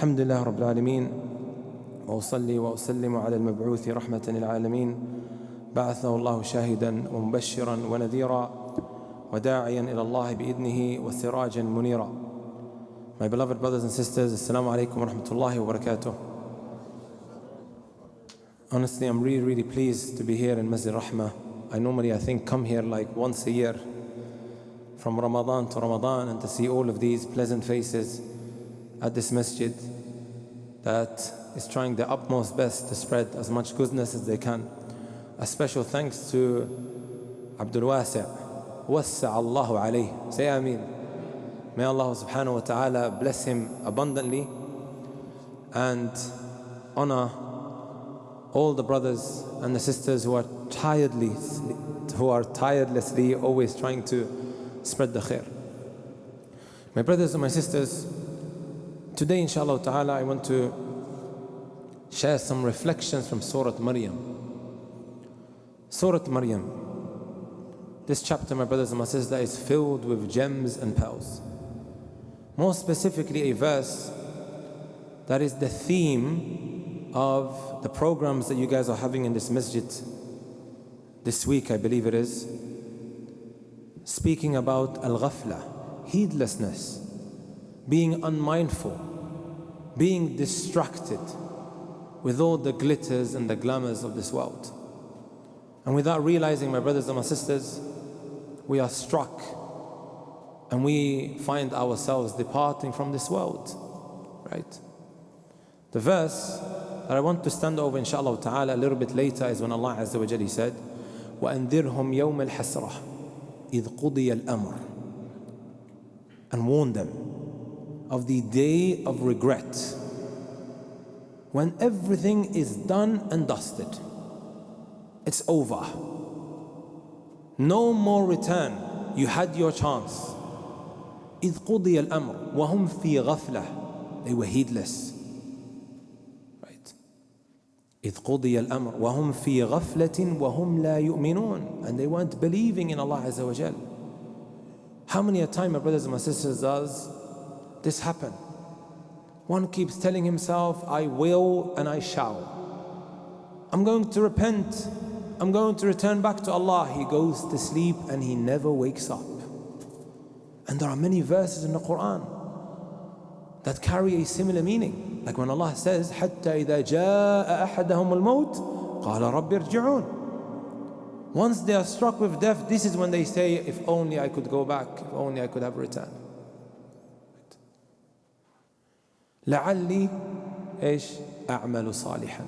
الحمد لله رب العالمين وأصلي وأسلم على المبعوث رحمة للعالمين بعثه الله شاهدا ومبشرا ونذيرا وداعيا إلى الله بإذنه وسراجا منيرا. My beloved brothers and sisters, Assalamu alaikum wa rahmatullahi wa barakatuh. Honestly, I'm really pleased to be here in Masjid Rahma. I think come here like once a year from Ramadan to Ramadan, and to see all of these pleasant faces at this masjid that is trying their utmost best to spread as much goodness as they can. A special thanks to Abdul Wasi', Wassa' Allahu alayh. Say Ameen. May Allah subhanahu wa ta'ala bless him abundantly and honor all the brothers and the sisters who are tirelessly always trying to spread the khair. My brothers and my sisters, today inshallah ta'ala I want to share some reflections from Surah Maryam. Surah Maryam. This chapter, my brothers and my sisters, is filled with gems and pearls. More specifically, a verse that is the theme of the programs that you guys are having in this masjid this week, I believe it is, speaking about al-ghafla, heedlessness, being unmindful, being distracted with all the glitters and the glamours of this world. And without realizing, my brothers and my sisters, we are struck and we find ourselves departing from this world, right? The verse that I want to stand over inshallah ta'ala a little bit later is when Allah Azza wa Jalla said, وَأَنذِرْهُمْ يَوْمَ الْحَسْرَةِ إِذْ قُضِيَ الْأَمْرِ, and warn them of the day of regret, when everything is done and dusted. It's over. No more return. You had your chance. إِذْ قُضِيَ الْأَمْرِ وَهُمْ فِي غَفْلَةٍ. They were heedless. Right? إِذْ قُضِيَ الْأَمْرِ وَهُمْ فِي غَفْلَةٍ وَهُمْ لَا يُؤْمِنُونَ. And they weren't believing in Allah Azza wa Jal. How many a time, my brothers and my sisters, does this happen? One keeps telling himself, I will and I shall. I'm going to repent. I'm going to return back to Allah. He goes to sleep and he never wakes up. And there are many verses in the Quran that carry a similar meaning. Like when Allah says, حَتَّى إِذَا جَاءَ أَحَدَهُمُ الْمَوْتِ قَالَ رَبِّ ارْجِعُونَ. Once they are struck with death, this is when they say, if only I could go back, if only I could have returned. لَعَلِّي إيش أَعْمَلُ صَالِحًا,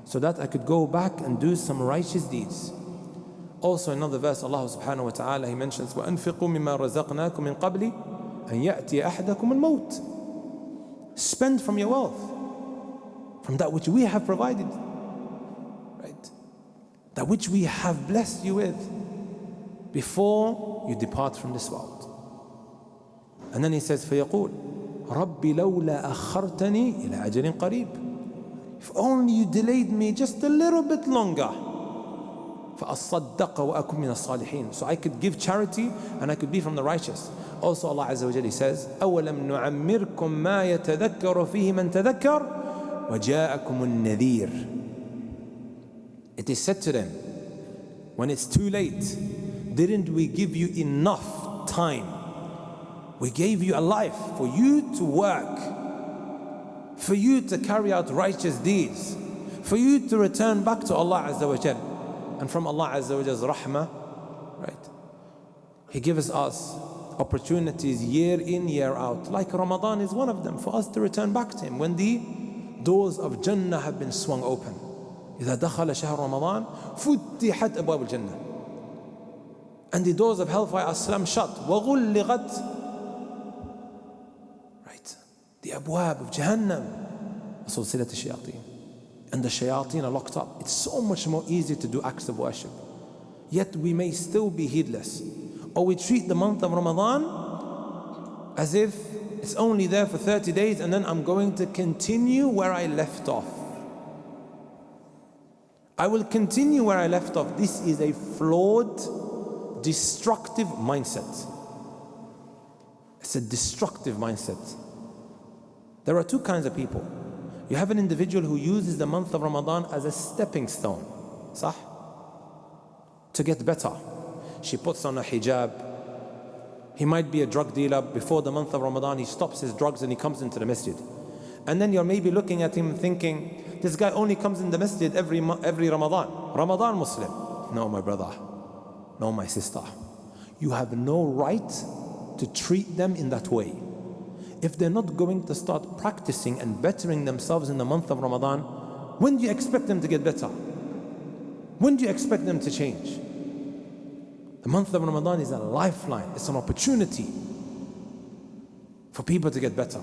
so that I could go back and do some righteous deeds. Also another verse, Allah subhanahu wa ta'ala, He mentions, وَأَنْفِقُوا مِمَّا رَزَقْنَاكُمْ مِنْ قَبْلِ أَنْ يَأْتِيَ أَحْدَكُمُ الْمَوْتِ. Spend from your wealth, from that which we have provided, right? That which we have blessed you with before you depart from this world. And then He says, فَيَقُولُ رَبِّ لَوْلَا أَخَّرْتَنِي إِلَىٰ أَجَلٍ قَرِيبٍ. If only you delayed me just a little bit longer, فَأَصَّدَّقَ وَأَكُمْ مِنَ الصَّالِحِينَ, so I could give charity and I could be from the righteous. Also Allah Azza wa Jalla says, أَوَلَمْ نُعَمِّرْكُمْ مَا يَتَذَكَّرُ فِيهِ مَنْ تَذَكَّرَ وَجَاءَكُمُ النَّذِيرُ. It is said to them, when it's too late, didn't we give you enough time? We gave you a life for you to work, for you to carry out righteous deeds, for you to return back to Allah Azza wa Jal. And from Allah Azza wa Jal's Rahma, right, He gives us opportunities year in, year out. Like Ramadan is one of them, for us to return back to Him when the doors of Jannah have been swung open. إذا دخل شهر رمضان فتحت أبواب الجنة, and the doors of hellfire are slammed shut. وغلقت, the abwab of Jahannam, وسلسلة الشياطين, and the shayateen are locked up. It's so much more easy to do acts of worship, yet we may still be heedless, or we treat the month of Ramadan as if it's only there for 30 days and then I'm going to continue where I left off. I will continue where I left off. This is a flawed, destructive mindset. It's a destructive mindset. There are two kinds of people. You have an individual who uses the month of Ramadan as a stepping stone, صح? To get better. She puts on a hijab. He might be a drug dealer. Before the month of Ramadan, he stops his drugs and he comes into the masjid. And then you're maybe looking at him thinking, this guy only comes in the masjid every Ramadan. Ramadan Muslim. No, my brother. No, my sister. You have no right to treat them in that way. If they're not going to start practicing and bettering themselves in the month of Ramadan, when do you expect them to get better? When do you expect them to change? The month of Ramadan is a lifeline. It's an opportunity for people to get better.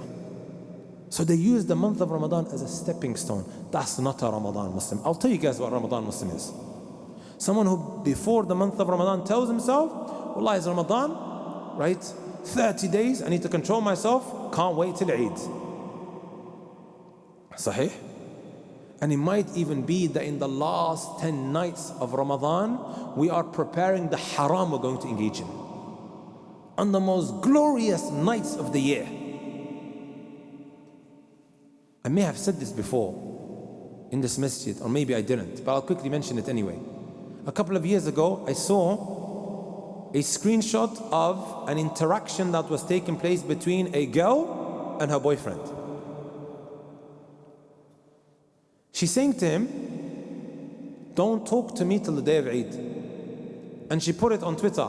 So they use the month of Ramadan as a stepping stone. That's not a Ramadan Muslim. I'll tell you guys what Ramadan Muslim is. Someone who before the month of Ramadan tells himself, Wallah, it's Ramadan, right? 30 days, I need to control myself, can't wait till Eid. Sahih? And it might even be that in the last 10 nights of Ramadan, we are preparing the haram we're going to engage in. On the most glorious nights of the year. I may have said this before in this masjid, or maybe I didn't, but I'll quickly mention it anyway. A couple of years ago, I saw a screenshot of an interaction that was taking place between a girl and her boyfriend. She's saying to him, don't talk to me till the day of Eid. And she put it on Twitter.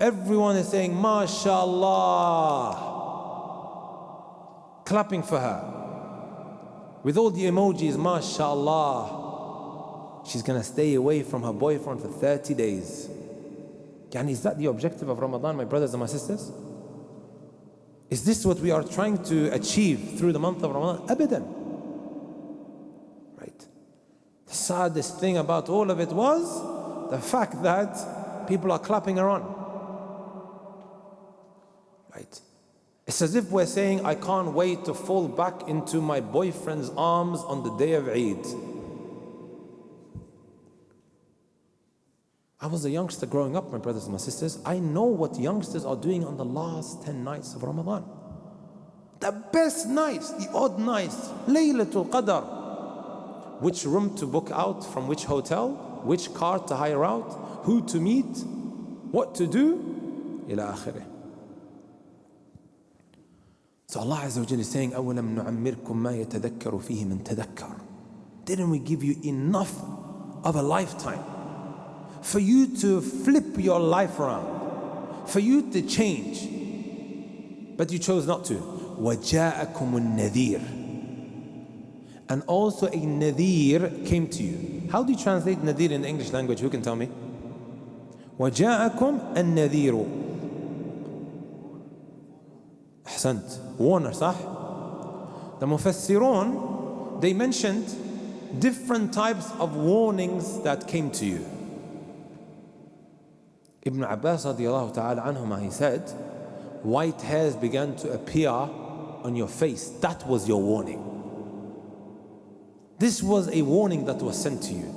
Everyone is saying, MashaAllah, clapping for her. With all the emojis, MashaAllah. She's going to stay away from her boyfriend for 30 days. Yani, is that the objective of Ramadan, my brothers and my sisters? Is this what we are trying to achieve through the month of Ramadan? Abadan. Right. The saddest thing about all of it was the fact that people are clapping her on. Right. It's as if we're saying, I can't wait to fall back into my boyfriend's arms on the day of Eid. I was a youngster growing up, my brothers and my sisters. I know what youngsters are doing on the last 10 nights of Ramadan. The best nights, the odd nights, Laylatul Qadr. Which room to book out from which hotel, which car to hire out, who to meet, what to do, ila akhirih. So Allah Azza wa Jalla is saying, أَوَلَمْ نُعَمِّرْكُمْ مَا يَتَذَكَّرُ فِيهِ مَنْ تَذَكَّرُ. Didn't we give you enough of a lifetime for you to flip your life around, for you to change, but you chose not to? وَجَاءَكُمُ النَّذِيرُ. And also a nadhir came to you. How do you translate nadhir in the English language? Who can tell me? وَجَاءَكُمْ النَّذِيرُ. أحسنت. Warner, صح? The Mufassirun, they mentioned different types of warnings that came to you. Ibn Abbas radiallahu ta'ala anhuma, he said, white hairs began to appear on your face. That was your warning. This was a warning that was sent to you.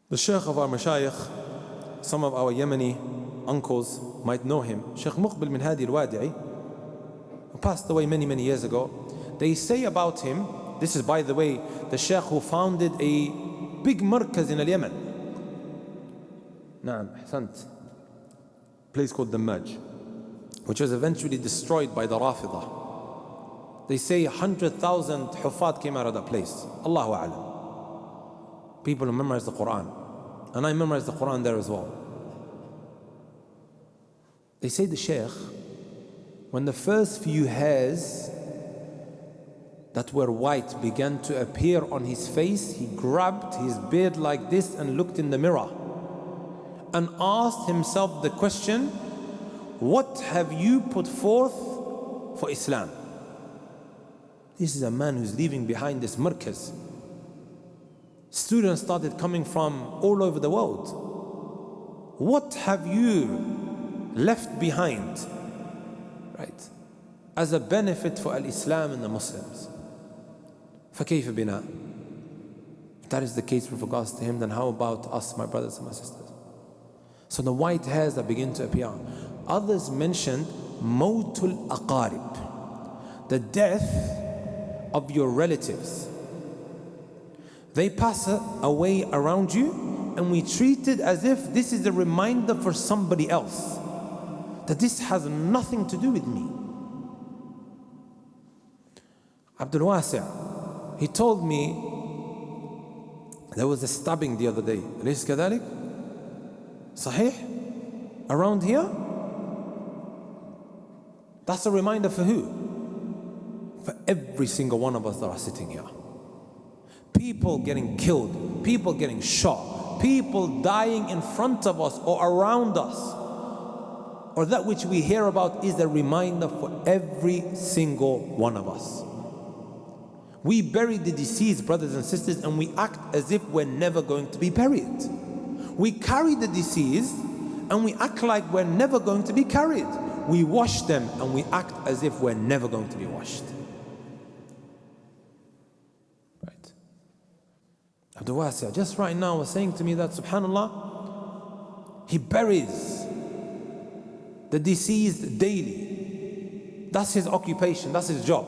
The Sheikh of our Mashayikh, some of our Yemeni uncles might know him, Sheikh Muqbil min Hadi al-Wadi'i, who passed away many years ago. They say about him, this is by the way, the Sheikh who founded a big markaz in Yemen. Naam, ahsant. Place called Damaj, which was eventually destroyed by the Rafidah. They say 100,000 Hufat came out of that place. Allahu A'lam. People who memorize the Quran. And I memorized the Quran there as well. They say the Sheikh, when the first few hairs that were white began to appear on his face, he grabbed his beard like this and looked in the mirror and asked himself the question, what have you put forth for Islam? This is a man who's leaving behind this markaz. Students started coming from all over the world. What have you left behind, right, as a benefit for Al-Islam and the Muslims? فَكَيْفَ بِنَا? If that is the case with regards to him, then how about us, my brothers and my sisters? So the white hairs that begin to appear. Others mentioned Mawtul aqarib, the death of your relatives. They pass away around you, and we treat it as if this is a reminder for somebody else, that this has nothing to do with me. Abdul Wasi', he told me there was a stabbing the other day. أليس كذلك؟ صحيح? Around here? That's a reminder for who? For every single one of us that are sitting here. People getting killed, people getting shot, people dying in front of us or around us, or that which we hear about is a reminder for every single one of us. We bury the deceased, brothers and sisters, and we act as if we're never going to be buried. We carry the deceased and we act like we're never going to be carried. We wash them and we act as if we're never going to be washed. Right. Abdul Wasi' just right now was saying to me that, subhanAllah, he buries the deceased daily. That's his occupation, that's his job.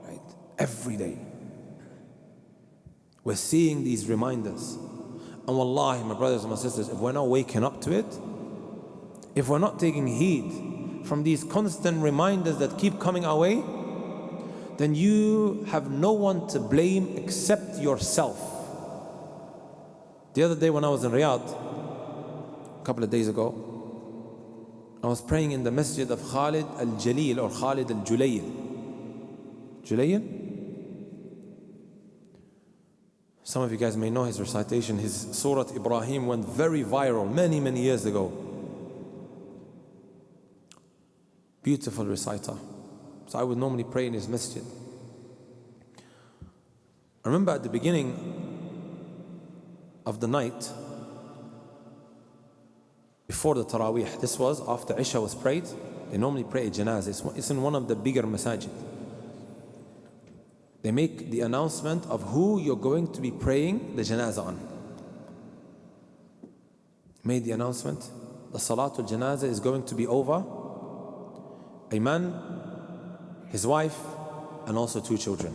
Right? Every day. We're seeing these reminders. And wallahi, my brothers and my sisters, if we're not waking up to it, if we're not taking heed from these constant reminders that keep coming our way, then you have no one to blame except yourself. The other day when I was in Riyadh, a couple of days ago, I was praying in the masjid of Khalid al-Jalil or Khalid al-Julayl. Julayl? Some of you guys may know his recitation. His Surah Ibrahim went very viral many years ago. Beautiful reciter. So I would normally pray in his masjid. I remember at the beginning of the night, before the Taraweeh, this was after Isha was prayed, they normally pray a janazah. It's in one of the bigger masajid. They make the announcement of who you're going to be praying the janazah on. Made the announcement, the Salatul Janazah is going to be over. A man, his wife, and also 2 children.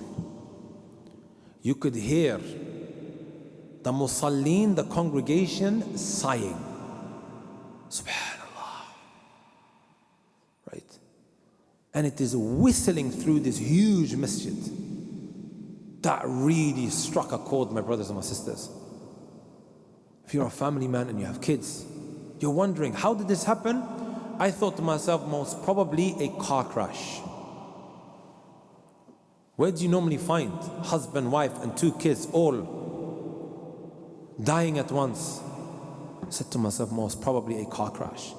You could hear the musallin, the congregation, sighing. Subhanallah. Right? And it is whistling through this huge masjid. That really struck a chord, my brothers and my sisters. If you're a family man and you have kids, you're wondering, how did this happen? I thought to myself, most probably a car crash. Where do you normally find husband, wife, and 2 kids all dying at once? I said to myself, most probably a car crash.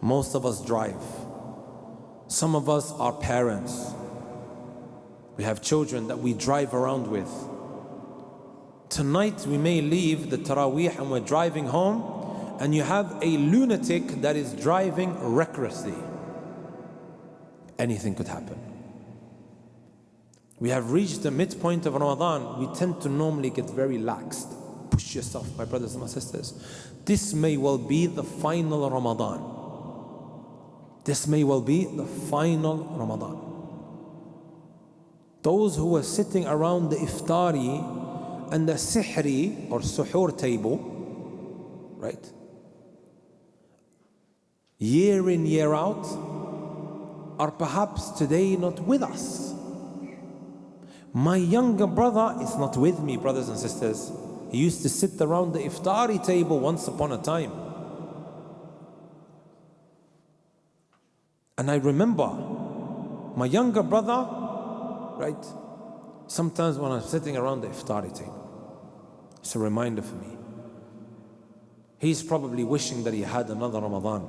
Most of us drive. Some of us are parents. We have children that we drive around with. Tonight we may leave the Taraweeh and we're driving home, and you have a lunatic that is driving recklessly. Anything could happen. We have reached the midpoint of Ramadan. We tend to normally get very laxed. Push yourself, my brothers and my sisters. This may well be the final Ramadan. This may well be the final Ramadan. Those who were sitting around the iftari and the sihri or suhoor table, right? Year in, year out, are perhaps today not with us. My younger brother is not with me, brothers and sisters. He used to sit around the iftari table once upon a time. And I remember my younger brother, right? Sometimes when I'm sitting around the iftari table, it's a reminder for me. He's probably wishing that he had another Ramadan.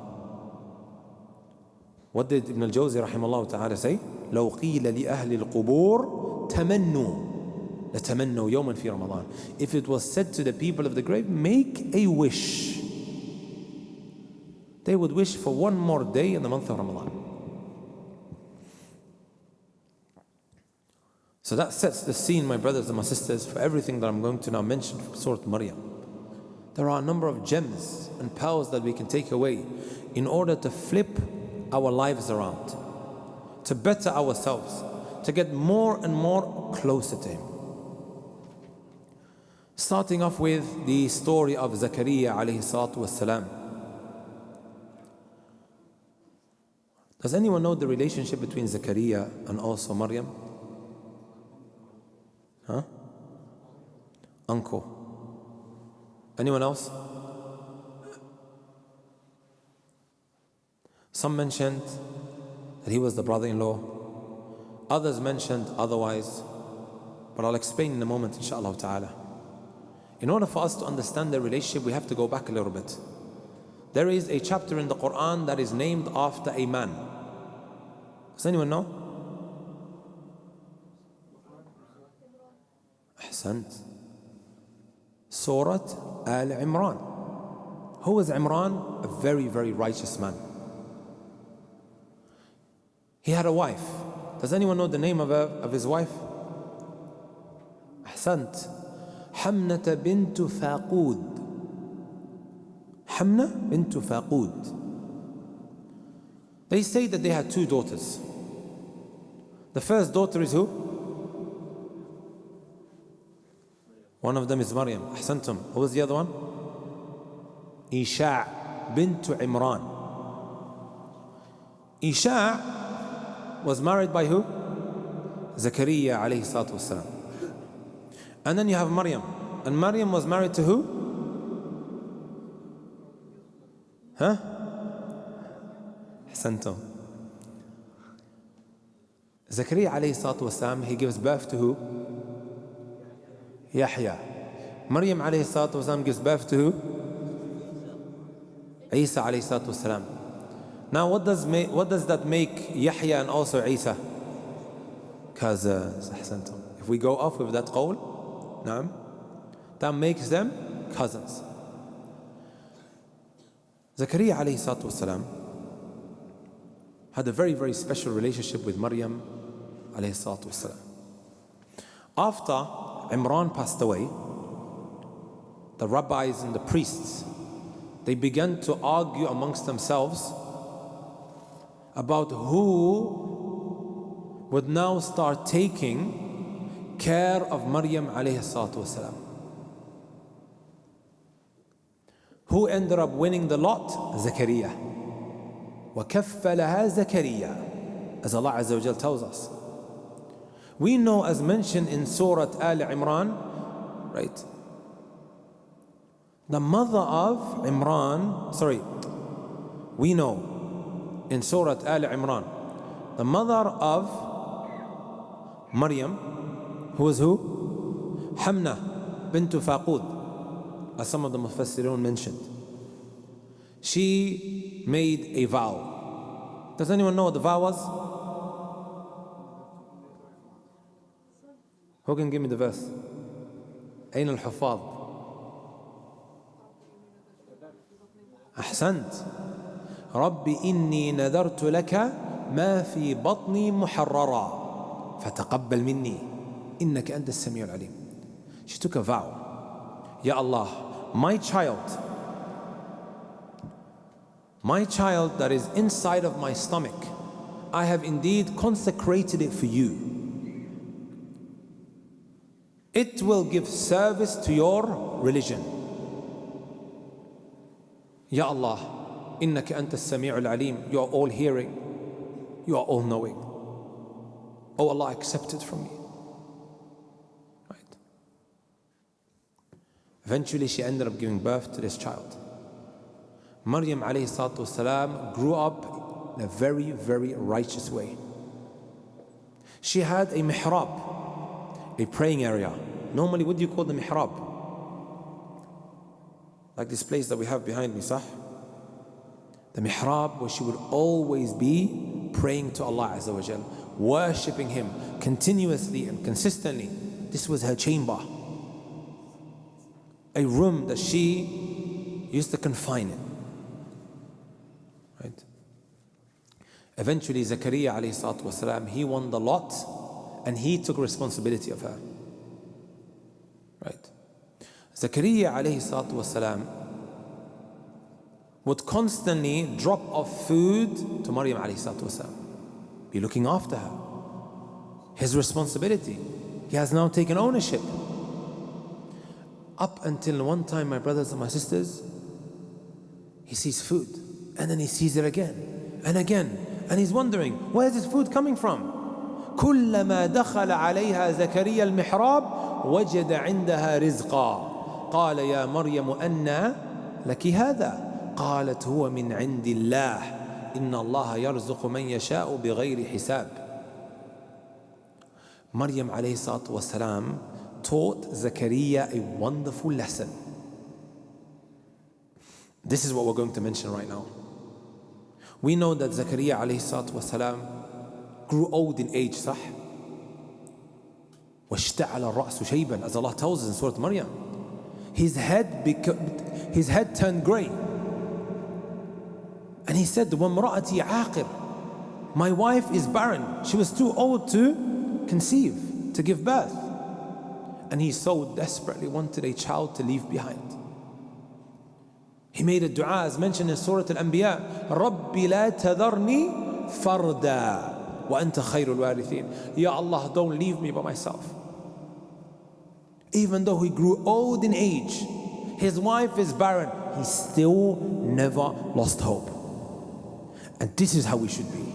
What did Ibn al-Jawzi rahimahullah ta'ala say? لو قيل لأهل القبور تمنوا لتمنوا يوما في رمضان. If it was said to the people of the grave, make a wish, they would wish for one more day in the month of Ramadan. So that sets the scene, my brothers and my sisters, for everything that I'm going to now mention from Surah Maryam. There are a number of gems and powers that we can take away in order to flip our lives around, to better ourselves, to get more and more closer to Him. Starting off with the story of Zakaria alayhi salatu wassalam. Does anyone know the relationship between Zakaria and also Maryam? Huh? Uncle. Anyone else? Some mentioned that he was the brother-in-law. Others mentioned otherwise. But I'll explain in a moment, inshaAllah ta'ala. In order for us to understand the relationship, we have to go back a little bit. There is a chapter in the Quran that is named after a man. Does anyone know? Ahsant. Surah Al-Imran. Who was Imran? A very, very righteous man. He had a wife. Does anyone know the name of his wife? Ahsant. Hamnata bintu Faqud. Hamna bintu Faqud. They say that they had two daughters. The first daughter is who? One of them is Maryam. Ahsantum. Who was the other one? Isha bintu Imran. Isha was married by who? Zakaria alayhi salatu wassalam. And then you have Maryam. And Maryam was married to who? Huh? Ahsantum. Zakaria alayhi salatu wasalam, he gives birth to who? Yahya. Maryam alayhi salatu wasalam gives birth to who? Isa alayhi salatu wasalam. Now what does that make Yahya and also Isa? Cousins. Ahsantum. If we go off with that qawl, naam, that makes them cousins. Zakaria alayhi salatu wasalam had a very, very special relationship with Maryam alayhi salatu wasalam. After Imran passed away, the rabbis and the priests, they began to argue amongst themselves about who would now start taking care of Maryam alayhi salatu wasalam. Who ended up winning the lot? Zakaria. وَكَفَّلَهَا Zakaria, as Allah Azza wa Jal tells us. We know, as mentioned in Surah Al-Imran, right? The mother of Imran, we know in Surah Al-Imran, the mother of Maryam, who was who? Hamna bintu Faqud, as some of the Mufassirun mentioned. She made a vow. Does anyone know what the vow was? Who can give me the verse? أين الحفاظ؟ أحسنت. ربي إني نذرت لك ما في بطني محررا فتقبل مني إنك أنت السميع العليم. She took a vow. Ya Allah, my child that is inside of my stomach, I have indeed consecrated it for you. It will give service to your religion. Ya Allah, innaka anta as-sami'ul alim. You are all hearing. You are all knowing. Oh Allah, accept it from me. Right. Eventually she ended up giving birth to this child. Maryam alayhi salatu wasalam grew up in a very, very righteous way. She had a mihrab, a praying area. Normally, what do you call the mihrab? Like this place that we have behind me, sah? The mihrab, where she would always be praying to Allah Azza wa Jal, worshipping Him continuously and consistently. This was her chamber. A room that she used to confine in. Right? Eventually, Zakaria alayhi salatu wasalam, he won the lot and he took responsibility of her. Right? Zakaria alayhi salatu wasalam, would constantly drop off food to Maryam alayhi salatu wasalam, be looking after her. His responsibility. He has now taken ownership. Up until one time, my brothers and my sisters, he sees food, and then he sees it again and again, and he's wondering, where is this food coming from? كلما دخل عليها زكريا المحراب وجد عندها رزقا قال يا مريم أنى لك هذا قالت هو من عند الله إن الله يرزق من يشاء بغير حساب. Maryam alayhi salatu wasalam taught Zakaria a wonderful lesson. This is what we're going to mention right now. We know that Zakaria alayhi salatu wasalam grew old in age, صح? واشتعل الرأس شيبا, as Allah tells us in Surah Maryam. His head turned grey. And he said, وَامْرَأَتِي عَاقِرٌ, my wife is barren. She was too old to conceive, to give birth. And he so desperately wanted a child to leave behind. He made a dua as mentioned in Surah Al-Anbiya, رَبِّ لَا تَذَرْنِي فَرْدًا وَأَنْتَ خَيْرُ الْوَارِثِينَ. Ya Allah, don't leave me by myself. Even though he grew old in age, his wife is barren, he still never lost hope. And this is how we should be.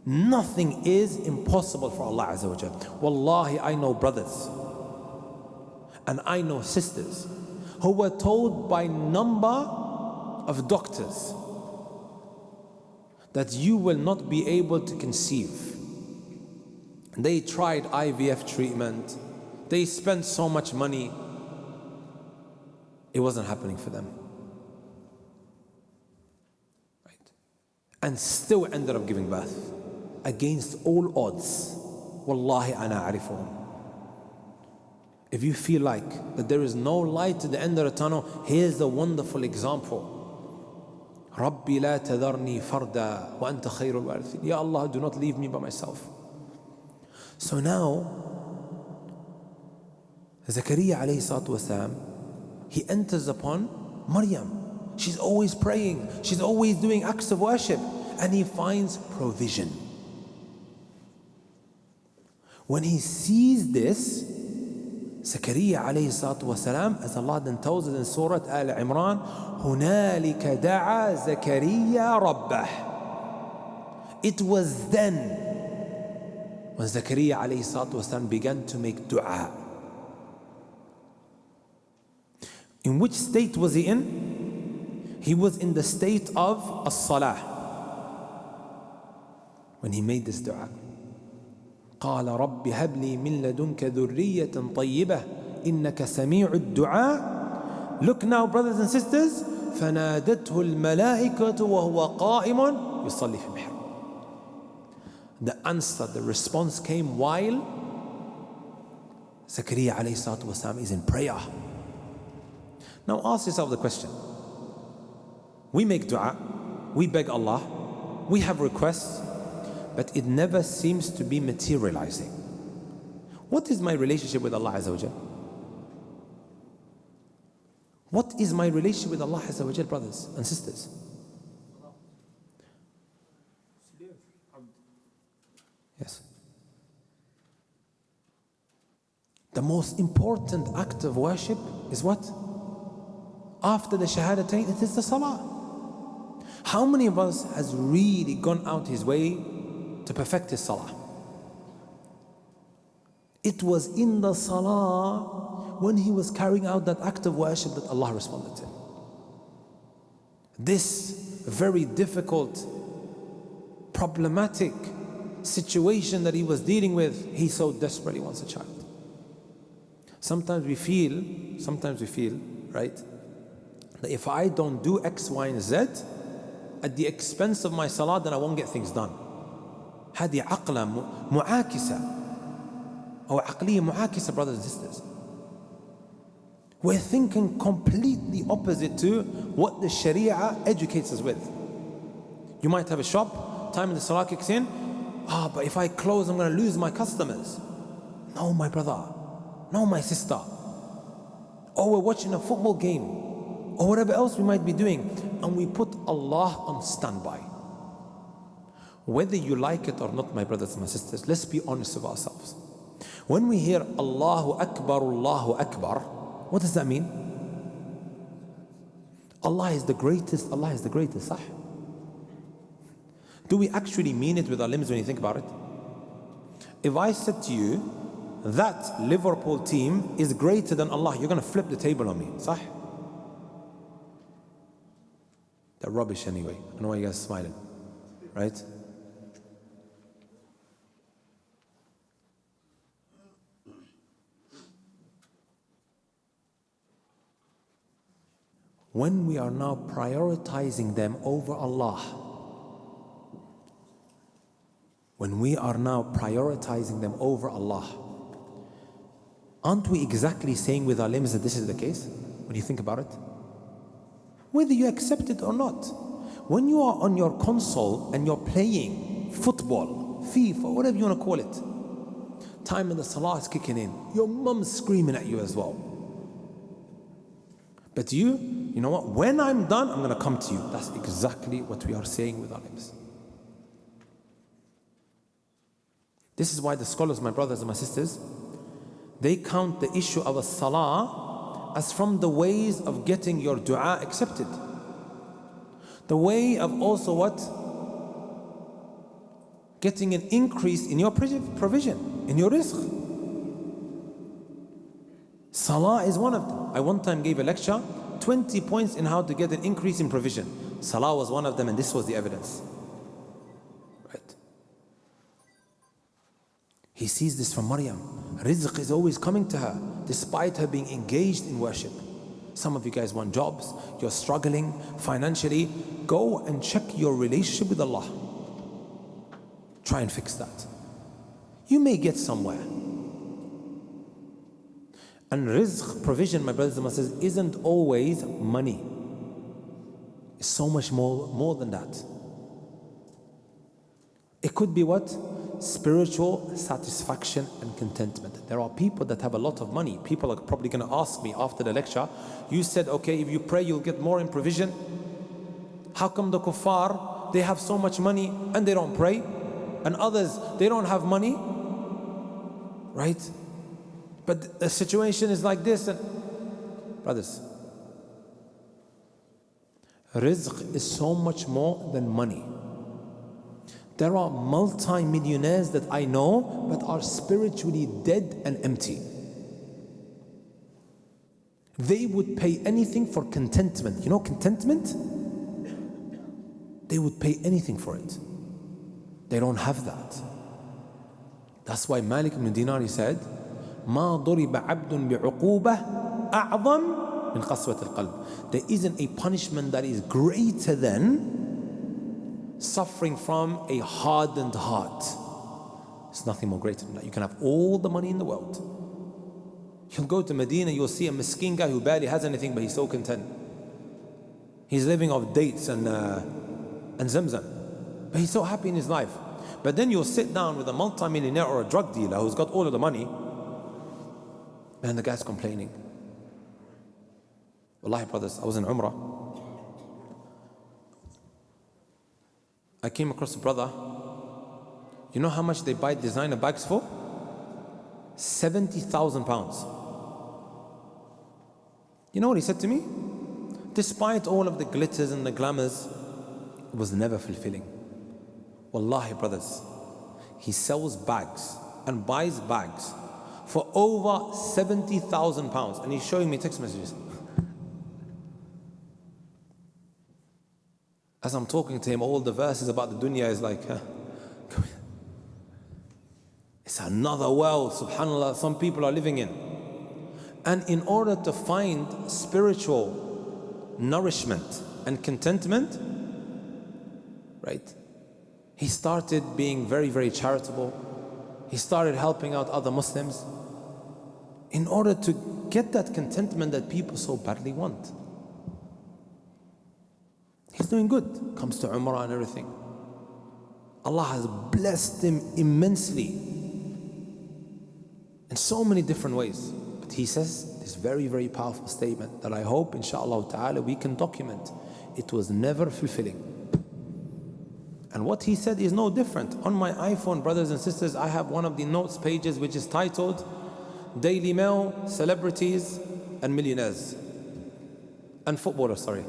Nothing is impossible for Allah Azza wa Jal. Wallahi, I know brothers and I know sisters who were told by number of doctors that you will not be able to conceive. They tried IVF treatment, they spent so much money, it wasn't happening for them. Right? And still ended up giving birth against all odds. Wallahi ana a'rifuhum. If you feel like that there is no light at the end of the tunnel, here's a wonderful example. Rabbi la tadharni farda wa anta khayrul warithin. Ya Allah, do not leave me by myself. So now, Zakaria alayhi salatu wasalam, he enters upon Maryam. She's always praying, she's always doing acts of worship, and he finds provision. When he sees this, Zakaria alayhi salatu wasalam, as Allah then tells us in Surah Al-Imran, هُنَالِكَ دَعَى زَكَرِيَّا رَبَّهُ. It was then when Zakaria alayhi salatu wasalam began to make dua. In which state was he in? He was in the state of as-salah when he made this dua. قال رب هب لي من لدنك ذرية طيبة إنك سميع الدعاء. Look now, brothers and sisters, فنادته الملائكة وهو قائم يصلي في المحراب. The answer, the response came while Zakaria alayhi salatu wasalam is in prayer. Now ask yourself the question. We make dua, we beg Allah, we have requests, but it never seems to be materializing. What is my relationship with Allah Azza wa Jal? What is my relationship with Allah Azza wa Jal, brothers and sisters? Yes. The most important act of worship is what? After the Shahadatain, it is the Salah. How many of us has really gone out his way to perfect his Salah? It was in the Salah when he was carrying out that act of worship that Allah responded to him. This very difficult, problematic situation that he was dealing with, he so desperately wants a child. Sometimes we feel, right, that if I don't do X, Y, and Z at the expense of my Salah, then I won't get things done. هذه عقلة معاكسة أو عقلية معاكسة, brothers and sisters. We're thinking completely opposite to what the Sharia educates us with. You might have a shop, time in the Salah kicks in, but if I close, I'm going to lose my customers. No, my brother. No, my sister. Oh, we're watching a football game. or whatever else we might be doing, and we put Allah on standby. Whether you like it or not, my brothers and my sisters, let's be honest with ourselves. When we hear Allahu Akbar, what does that mean? Allah is the greatest, Allah is the greatest, sah? Do we actually mean it with our limbs when you think about it? If I said to you, that Liverpool team is greater than Allah, you're going to flip the table on me, sah? They're rubbish anyway. I know why you guys are smiling, right? When we are now prioritizing them over Allah, when we are now prioritizing them over Allah, aren't we exactly saying with our limbs that this is the case? When you think about it, whether you accept it or not, when you are on your console and you're playing football, FIFA, whatever you want to call it, time in the Salah is kicking in, your mum's screaming at you as well. But you know what? When I'm done, I'm going to come to you. That's exactly what we are saying with our limbs. This is why the scholars, my brothers and my sisters, they count the issue of a salah as from the ways of getting your dua accepted. The way of also what? Getting an increase in your provision, in your rizq. Salah is one of them. I one time gave a lecture, 20 points in how to get an increase in provision. Salah was one of them, and this was the evidence. Right? He sees this from Maryam. Rizq is always coming to her, despite her being engaged in worship. Some of you guys want jobs, you're struggling financially. Go and check your relationship with Allah. Try and fix that. You may get somewhere. And rizq, provision, my brothers and sisters, isn't always money. It's so much more than that. It could be what? Spiritual satisfaction and contentment. There are people that have a lot of money. People are probably going to ask me after the lecture, you said, okay, if you pray, you'll get more in provision. How come the kuffar, they have so much money and they don't pray? And others, they don't have money, right? But the situation is like this. And brothers, rizq is so much more than money. There are multi-millionaires that I know but are spiritually dead and empty. They would pay anything for contentment. You know contentment? They would pay anything for it. They don't have that. That's why Malik ibn Dinar said, ما ضرب عبد بعقوبة أعظم من قسوة القلب. There isn't a punishment that is greater than suffering from a hardened heart. There's nothing more greater than that. You can have all the money in the world. You'll go to Medina, you'll see a miskin guy who barely has anything, but he's so content. He's living off dates and zamzam, but he's so happy in his life. But then you'll sit down with a multi-millionaire or a drug dealer who's got all of the money, and the guy's complaining. Wallahi brothers, I was in Umrah. I came across a brother. You know how much they buy designer bags for? 70,000 pounds. You know what he said to me? Despite all of the glitters and the glamours, it was never fulfilling. Wallahi brothers, he sells bags and buys bags for over 70,000 pounds, and he's showing me text messages. As I'm talking to him, all the verses about the dunya is like, it's another world, subhanAllah, some people are living in. And in order to find spiritual nourishment and contentment, right, he started being very, very charitable. He started helping out other Muslims in order to get that contentment that people so badly want. He's doing good, comes to Umrah and everything. Allah has blessed him immensely in so many different ways, but he says this very, very powerful statement that I hope, inshallah ta'ala, we can document. It was never fulfilling. And what he said is no different. On my iPhone, brothers and sisters, I have one of the notes pages which is titled Daily Mail, Celebrities and Millionaires. And footballers, sorry.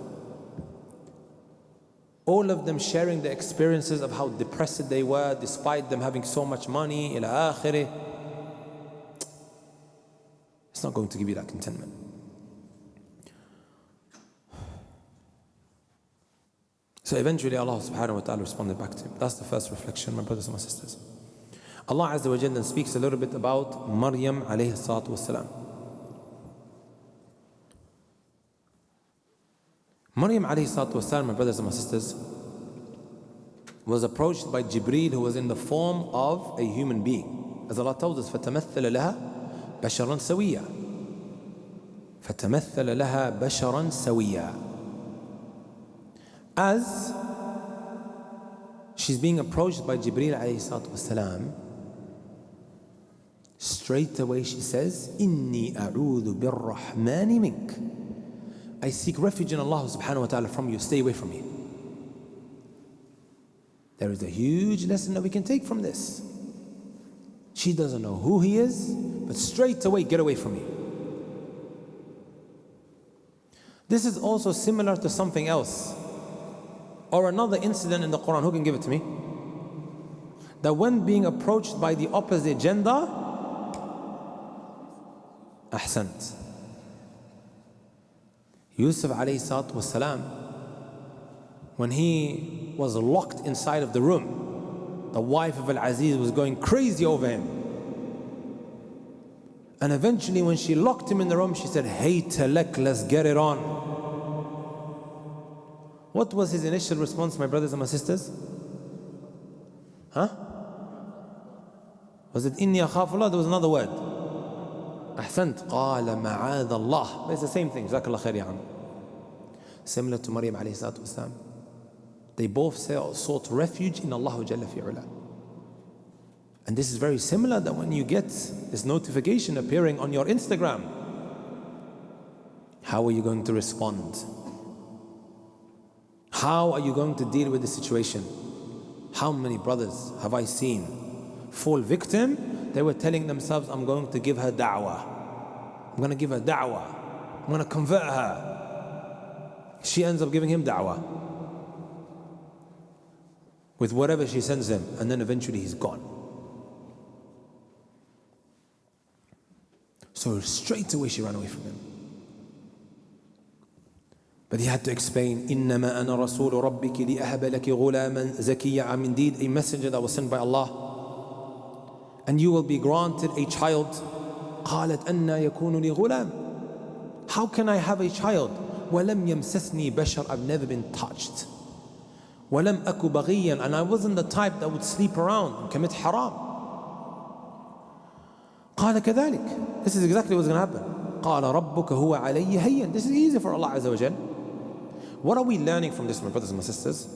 All of them sharing the experiences of how depressed they were despite them having so much money, ila akhirih. It's not going to give you that contentment. So eventually Allah subhanahu wa ta'ala responded back to him. That's the first reflection, my brothers and my sisters. Allah Azza wa Jalla then speaks a little bit about Maryam alayhi salatu wasalam. Maryam alayhi salatu wasalam, my brothers and my sisters, was approached by Jibreel, who was in the form of a human being. As Allah tells us, فَتَمَثَّلَ لَهَا بَشَرًا سَوِيًّا. فَتَمَثَّلَ لَهَا بَشَرًا سَوِيًّا. As she's being approached by Jibreel alayhi salatu wasalam, straight away she says, إِنِّي أَعُوذُ بِالرَّحْمَنِ مِنْكَ. I seek refuge in Allah subhanahu wa ta'ala from you, stay away from me. There is a huge lesson that we can take from this. She doesn't know who he is, but straight away, get away from me. This is also similar to something else, or another incident in the Quran. Who can give it to me? That when being approached by the opposite gender, ahsant, Yusuf alayhi salatu wasalam, when he was locked inside of the room, the wife of Al-Aziz was going crazy over him. And eventually when she locked him in the room, she said, Hayta lak, let's get it on. What was his initial response, my brothers and my sisters? Huh? Was it inni akhafullah? There was another word. Ahsant. Qala ma'adha Allah. It's the same thing. Jazakallah khair ya am. Similar to Maryam alayhi salatu wasalam. They both sought refuge in Allah Jalla fi'ula. And this is very similar that when you get this notification appearing on your Instagram, how are you going to respond? How are you going to deal with the situation? How many brothers have I seen fall victim? They were telling themselves, I'm going to give her da'wah. I'm going to give her da'wah. I'm going to convert her. She ends up giving him da'wah with whatever she sends him, and then eventually he's gone. So straight away she ran away from him. But he had to explain, إِنَّمَا أَنَا رَسُولُ رَبِّكِ لِأَهَبَ لَكِ غُلَامًا زَكِيًّا. I'm indeed a messenger that was sent by Allah, and you will be granted a child. قَالَتْ أَنَّا يَكُونُ لِي غُلَامًا. How can I have a child? وَلَمْ يَمْسَسْنِي بَشَرٌ. I've never been touched. وَلَمْ أَكُ بَغِيًّا. And I wasn't the type that would sleep around and commit haram. قَالَ كَذَلِكَ. This is exactly what's going to happen. قَالَ رَبُّكَ هُوَ عَلَيَّ هَيًّا. This is easy for Allah Azza wa Jal. What are we learning from this, my brothers and my sisters?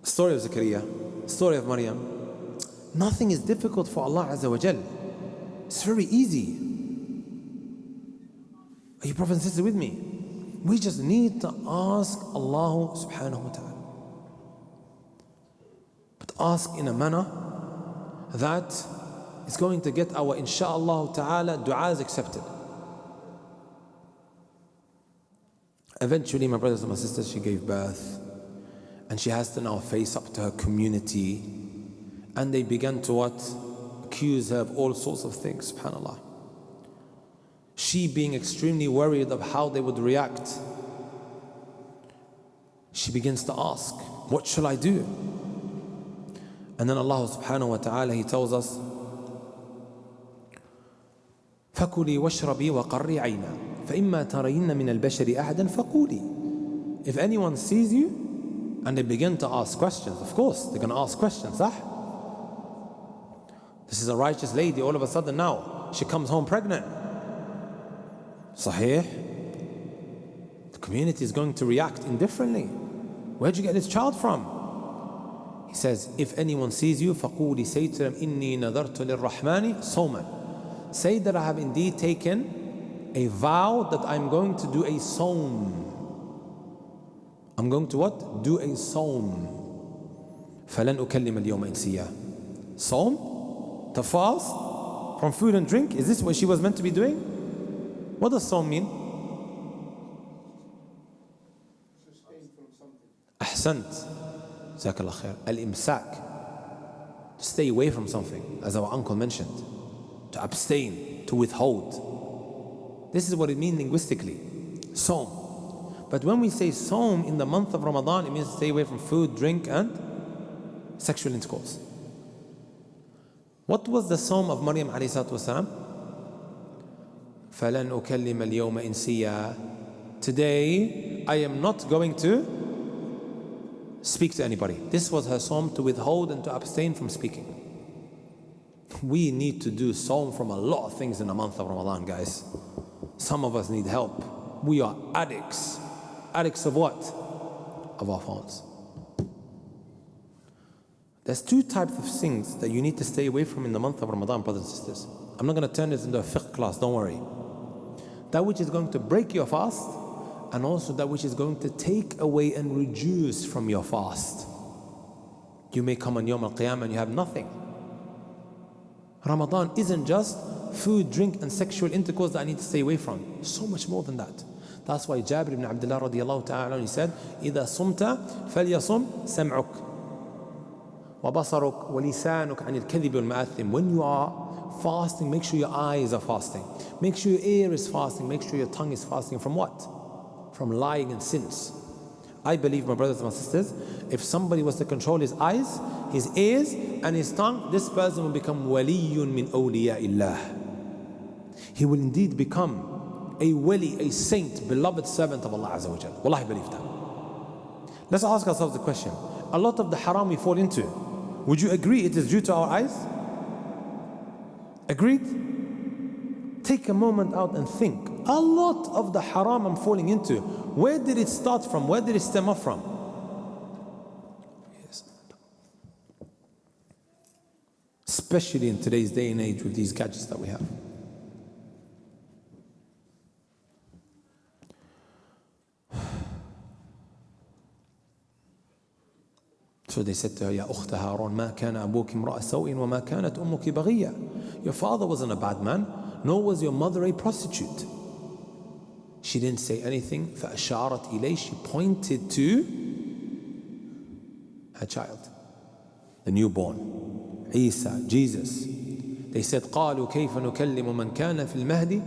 Story of Zakaria, story of Maryam. Nothing is difficult for Allah Azza wa Jal. It's very easy. Are you brothers and sisters with me? We just need to ask Allah subhanahu wa ta'ala. But ask in a manner that is going to get our insha'Allah ta'ala du'as accepted. Eventually, my brothers and my sisters, she gave birth, and she has to now face up to her community, and they began to accuse her of all sorts of things, subhanAllah. She being extremely worried of how they would react, she begins to ask, what shall I do? And then Allah subhanahu wa ta'ala, He tells us, فَكُلِي وَاشْرَبِي وَقَرِّي عَيْنًا فَإِمَّا تَرَيِنَّ مِنَ الْبَشَرِ أَحَدًا فَقُولِي. If anyone sees you and they begin to ask questions, of course they're going to ask questions, صح? This is a righteous lady, all of a sudden now she comes home pregnant. Sahih? The community is going to react indifferently. Where'd you get this child from? He says, if anyone sees you, فَقُولِي, say to them, إِنِّي نَذَرْتُ لِلرَّحْمَنِ صَوْمًا. say that I have indeed taken a vow that I'm going to do a sawm. I'm going to what? Do a sawm. فَلَنْ أُكَلِّمَ الْيَوْمَ إِنْسِيًّا. Sawm? To fast from food and drink? Is this what she was meant to be doing? What does sawm mean? أحسنت. Zakaria khair. Al-imsak. To stay away from something, as our uncle mentioned. To abstain, to withhold. This is what it means linguistically. Sawm. But when we say sawm in the month of Ramadan, it means stay away from food, drink and sexual intercourse. What was the sawm of Maryam alayhi salatu wasalam? فَلَنْ أُكَلِّمَ الْيَوْمَ إِنْسِيًّا. Today I am not going to speak to anybody. This was her sawm, to withhold and to abstain from speaking. We need to do sawm from a lot of things in the month of Ramadan, guys. Some of us need help. We are addicts. Addicts of what? Of our phones. There's two types of things that you need to stay away from in the month of Ramadan, brothers and sisters. I'm not going to turn this into a fiqh class, don't worry. That which is going to break your fast, and also that which is going to take away and reduce from your fast. You may come on Yawm al-Qiyamah and you have nothing. Ramadan isn't just food, drink and sexual intercourse that I need to stay away from. So much more than that. That's why Jabir ibn Abdullah radiallahu ta'ala, he said, إِذَا صُمْتَ فَلْيَصُمْ سَمْعُكَ وَبَصَرُكَ وَلِسَانُكَ عَنِ الْكَذِبِ وَالْمَآثِمِ. When you are fasting, make sure your eyes are fasting. Make sure your ear is fasting. Make sure your tongue is fasting. From what? From lying and sins. I believe, my brothers and my sisters, if somebody was to control his eyes, his ears and his tongue, this person will become waliyun min awliyaillah. He will indeed become a wali, a saint, beloved servant of Allah Azza wa Jal. Wallah, I believe that. Let's ask ourselves the question. A lot of the haram we fall into, would you agree it is due to our eyes? Agreed? Take a moment out and think. A lot of the haram I'm falling into, where did it start from? Where did it stem up from? Yes. Especially in today's day and age with these gadgets that we have. So they said to her, Ya ukhta Harun, ma kana abuki imra'a sawin wa ma kanat ummuki baghiya. Your father wasn't a bad man, nor was your mother a prostitute. She didn't say anything. فَأَشَارَتْ إِلَيْهِ. She pointed to her child, the newborn, Isa, Jesus. They said, قَالُوا كَيْفَ نُكَلِّمُ مَنْ كَانَ فِي الْمَهْدِ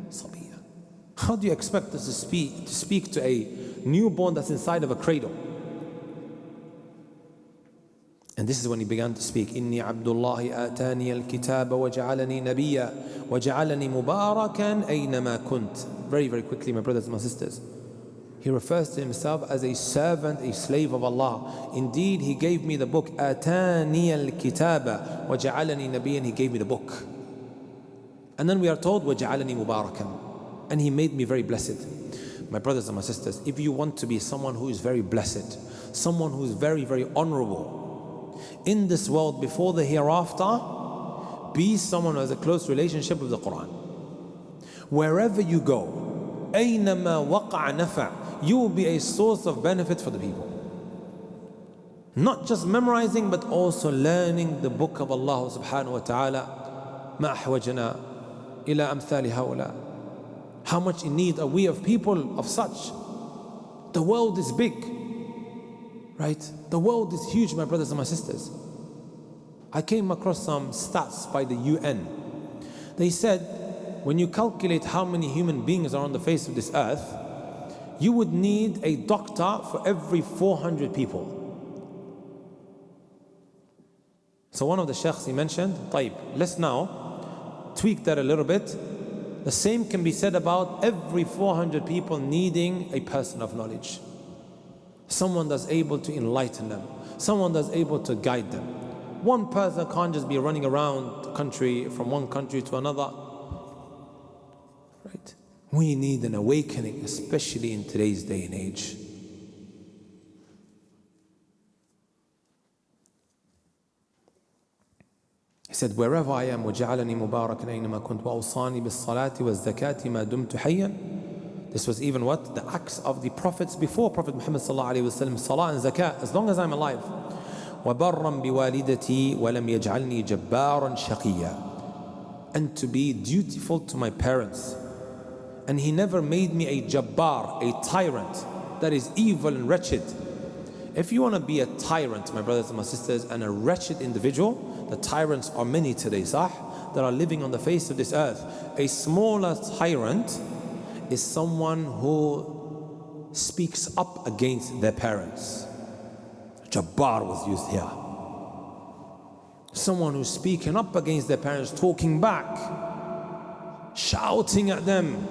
صَبِيًّا. How do you expect us to speak to a newborn that's inside of a cradle? And this is when he began to speak. إِنِّي عَبْدُ اللَّهِ آتَانِيَ الْكِتَابَ وَجَعَلَنِي نَبِيًّا وَجَعَلَنِي مُبَارَكًا أَيْنَمَا كُنْتَ. Very, very quickly, my brothers and my sisters. He refers to himself as a servant, a slave of Allah. Indeed, he gave me the book. آتَانِيَ الْكِتَابَ وَجَعَلَنِي نَبِيًّا. He gave me the book. And then we are told, وَجَعَلَنِي مُبَارَكًا. And he made me very blessed. My brothers and my sisters, if you want to be someone who is very blessed, someone who is very, very honorable, in this world before the hereafter, be someone who has a close relationship with the Quran. Wherever you go, أينما وقع نفع, you will be a source of benefit for the people. Not just memorizing, but also learning the book of Allah subhanahu wa ta'ala. ما أحوجنا إلى أمثال هؤلاء. How much in need are we of people of such? The world is big. Right? The world is huge, my brothers and my sisters. I came across some stats by the UN. They said, when you calculate how many human beings are on the face of this earth, you would need a doctor for every 400 people. So one of the sheikhs, he mentioned, طيب, let's now tweak that a little bit. The same can be said about every 400 people needing a person of knowledge. Someone that's able to enlighten them. Someone that's able to guide them. One person can't just be running around the country, from one country to another. Right? We need an awakening, especially in today's day and age. He said, wherever I am, وَجَعَلَنِي مُبَارَكًا أَيْنَمَا كُنْتُ وَأَوْصَانِي بِالصَّلَاةِ وَالزَّكَاةِ مَا دُمْتُ حَيًّا. This was even what? The acts of the prophets before Prophet Muhammad sallallahu alayhi wa sallam, salah and zakah, as long as I'm alive. وَبَرًّا بِوَالِدَتِي وَلَمْ يَجْعَلْنِي جَبَّارًا شَقِيًّا. And to be dutiful to my parents. And He never made me a jabbar, a tyrant, that is evil and wretched. If you want to be a tyrant, my brothers and my sisters, and a wretched individual, the tyrants are many today, that are living on the face of this earth. A smaller tyrant is someone who speaks up against their parents. Jabbar was used here. Someone who's speaking up against their parents, talking back, shouting at them.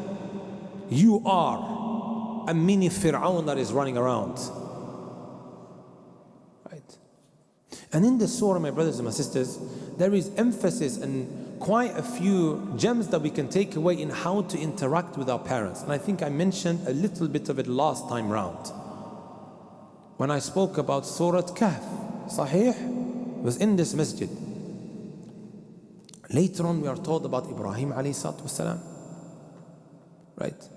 You are a mini Fir'aun that is running around. Right? And in this surah, my brothers and my sisters, there is emphasis and quite a few gems that we can take away in how to interact with our parents. And I think I mentioned a little bit of it last time round, when I spoke about Surah Kahf. Sahih? It was in this masjid. Later on we are told about Ibrahim alayhi salatu wasalam. Right?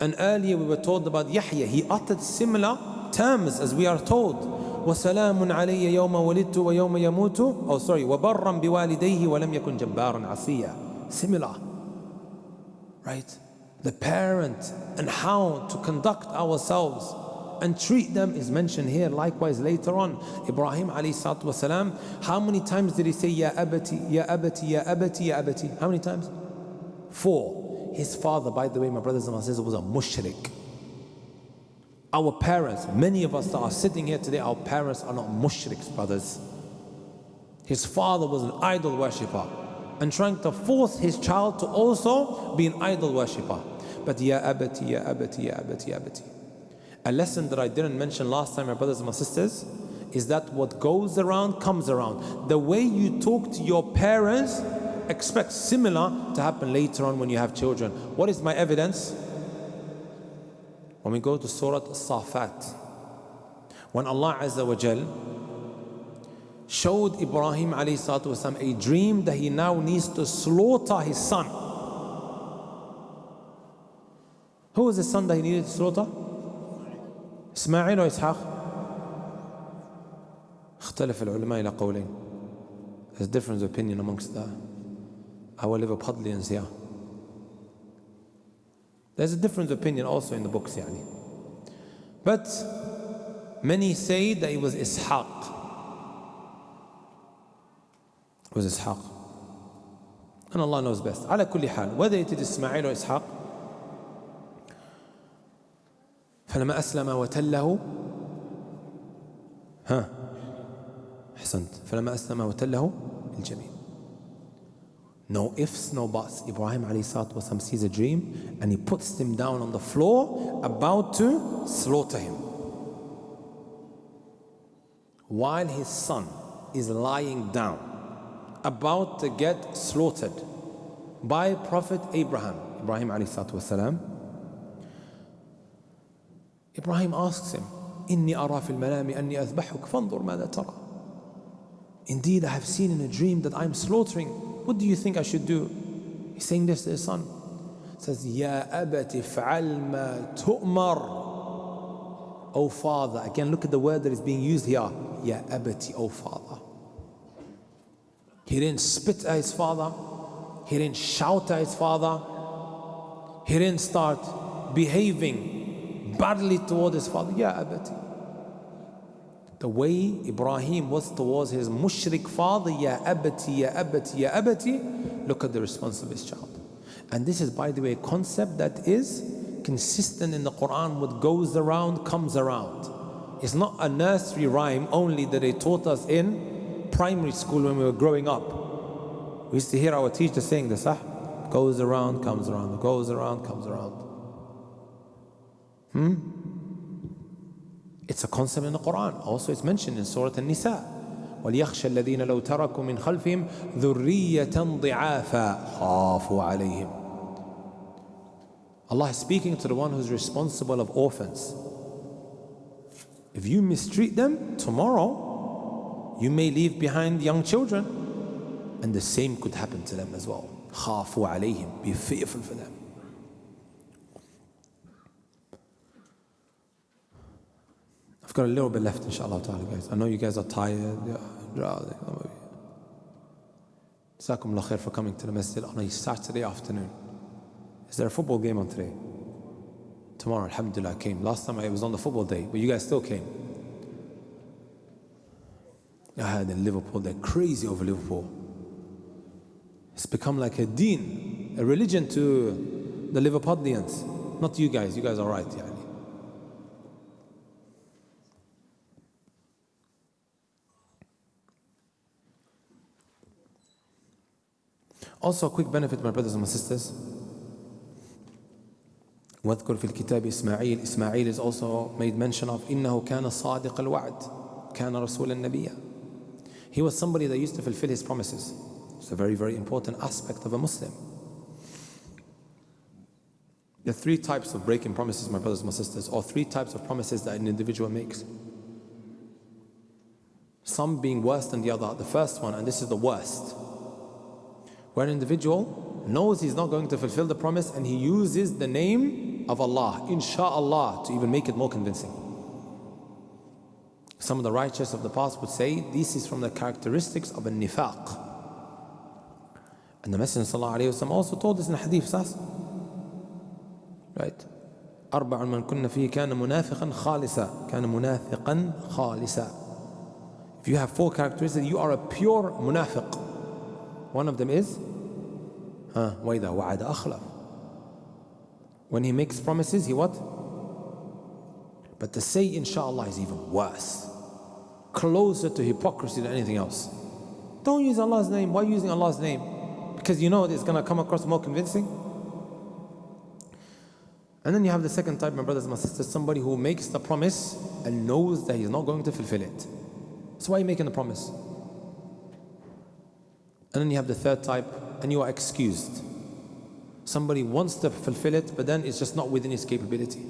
And earlier we were told about Yahya. He uttered similar terms as we are told. وَسَلَامٌ عَلَيَّ يَوْمَ وَلِدْتُ وَيَوْمَ يَمُوتُ. Oh sorry. وَبَرًّا بِوَالِدَيْهِ وَلَمْ يَكُنْ جَبَّارًا عَصِيًّا. Similar. Right? The parent and how to conduct ourselves and treat them is mentioned here. Likewise later on, Ibrahim alayhi salatu wasalam, how many times did he say Ya abati, Ya abati, Ya abati, Ya abati? How many times? 4. His father, by the way, my brothers and my sisters, was a mushrik. Our parents, many of us that are sitting here today, our parents are not mushriks, brothers. His father was an idol worshipper and trying to force his child to also be an idol worshipper. But Ya abati, Ya abati, Ya abati, Ya abati. A lesson that I didn't mention last time, my brothers and my sisters, is that what goes around comes around. The way you talk to your parents, expect similar to happen later on when you have children. What is my evidence? When we go to Surah As-Safat, when Allah Azza wa Jal showed Ibrahim alayhi salatu wasalam a dream that he now needs to slaughter his son. Who was the son that he needed to slaughter? Ismail or Ishaq? اختلف العلماء إلى قولين. There's difference of opinion amongst our Liverpudlians here. There's a difference of opinion also in the books, يعني. But many say that it was Ishaq. It was Ishaq. And Allah knows best. على كل حال, whether it is Ismail or Ishaq, فلما أسلم وتله أحسنت فلما أسلم وتله الجبين. No ifs, no buts. Ibrahim alayhi salatu wasalam sees a dream and he puts him down on the floor about to slaughter him. While his son is lying down about to get slaughtered by Prophet Ibrahim alayhi salatu wasalam, Ibrahim asks him, إِنِّي أَرَى فِي الْمَنَامِ أَنِّي أَذْبَحُكَ فَانظُرْ مَاذَا تَرَى. Indeed, I have seen in a dream that I'm slaughtering. What do you think I should do? He's saying this to his son. He says, يَا أَبَتِ فَعَلْ مَا تُؤْمَرْ. O father. Again, look at the word that is being used here. يَا أَبَتِ, O father. He didn't spit at his father. He didn't shout at his father. He didn't start behaving badly toward his father. Ya abati. The way Ibrahim was towards his mushrik father, Ya abati, Ya abati, Ya abati, look at the response of his child. And this is, by the way, a concept that is consistent in the Quran. What goes around comes around. It's not a nursery rhyme only that they taught us in primary school when we were growing up. We used to hear our teacher saying this, goes around, comes around, goes around, comes around. It's a concept in the Quran. Also it's mentioned in Surah An-Nisa. وَلْيَخْشَى الَّذِينَ لَوْ تَرَكُوا مِنْ خَلْفِهِمْ ذُرِّيَّةً ضِعَافًا خَافُوا عَلَيْهِمْ. Allah is speaking to the one who's responsible of orphans. If you mistreat them, tomorrow you may leave behind young children. and the same could happen to them as well. خافوا عليهم, be fearful for them. I've got a little bit left, inshallah ta'ala, guys. I know you guys are tired. Jazakumullah khair for coming to the masjid on a Saturday afternoon. Is there a football game on today? Tomorrow, alhamdulillah, I came. Last time it was on the football day, but you guys still came. I heard in Liverpool, they're crazy over Liverpool. It's become like a deen, a religion to the Liverpudlians. Not you guys are right, yani. Also a quick benefit, my brothers and my sisters. واذكر في الكتاب إسماعيل. Ismail is also made mention of. إنه كان صادق الوعد كان رسول النبي. He was somebody that used to fulfill his promises. It's a very, very important aspect of a Muslim. There are three types of breaking promises, my brothers and my sisters, or three types of promises that an individual makes. Some being worse than the other. The first one, and this is the worst, where an individual knows he's not going to fulfill the promise and he uses the name of Allah, insha'Allah, to even make it more convincing. Some of the righteous of the past would say this is from the characteristics of a nifaq. And the Messenger ﷺ also told us in the hadith, right? أربع من كن فيه كان منافقا خالصا كان منافقا خالصا. If you have four characteristics, you are a pure munafiq. One of them is وَإِذَا وَعَدَ أَخْلَفَ. When he makes promises, he what? But to say inshallah is even worse. Closer to hypocrisy than anything else. Don't use Allah's name. Why are you using Allah's name? Because you know it's going to come across more convincing. And then you have the second type, my brothers and my sisters, somebody who makes the promise and knows that he's not going to fulfill it. So why are you making the promise? And then you have the third type, and you are excused. Somebody wants to fulfill it, but then it's just not within his capability.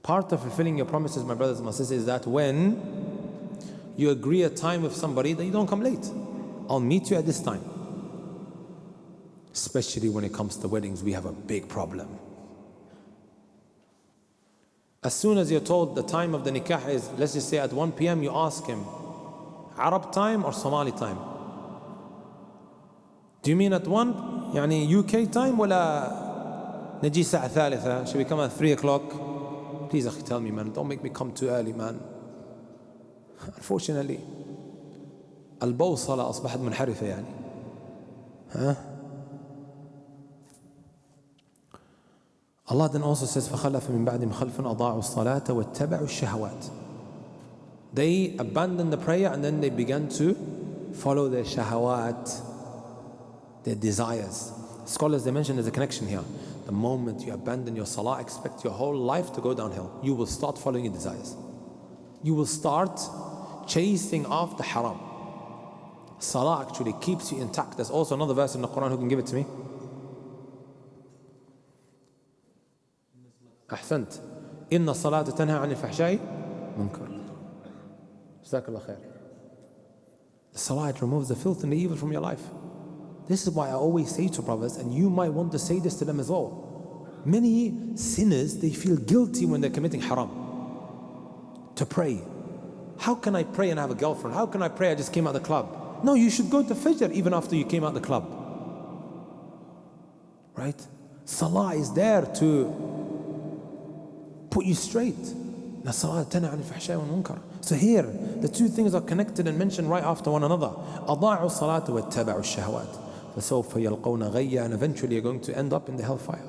Part of fulfilling your promises, my brothers and my sisters, is that when you agree a time with somebody, that you don't come late. I'll meet you at this time. Especially when it comes to weddings, we have a big problem. As soon as you're told the time of the nikah is, let's just say at 1 p.m, you ask him, Arab time or Somali time? Do you mean at 1? يعني UK time ولا نجي الساعة 3? Should we come at 3 o'clock? Please أخي, tell me, man, don't make me come too early, man. Unfortunately البوصلة أصبحت منحرفة يعني. Allah then also says فخلف من بعدهم خلف أضاعوا الصلاة واتبعوا الشهوات. They abandoned the prayer and then they began to follow their shahawat, their desires. Scholars, they mention there's a connection here. The moment you abandon your salah, expect your whole life to go downhill. You will start following your desires. You will start chasing after haram. Salah actually keeps you intact. There's also another verse in the Quran. Who can give it to me? أحسنت. إن الصلاة تنهى عن الفحشاء منكر. جزاك الله خير. The salah removes the filth and the evil from your life. This is why I always say to brothers, and you might want to say this to them as well. Many sinners, they feel guilty when they're committing haram. To pray. How can I pray and have a girlfriend? How can I pray I just came out of the club? No, you should go to Fajr even after you came out of the club. Right? Salah is there to put you straight. So here, the two things are connected and mentioned right after one another. أضاعوا الصلاة واتبعوا الشهوات فسوف يلقون غيا, and eventually you're going to end up in the hellfire.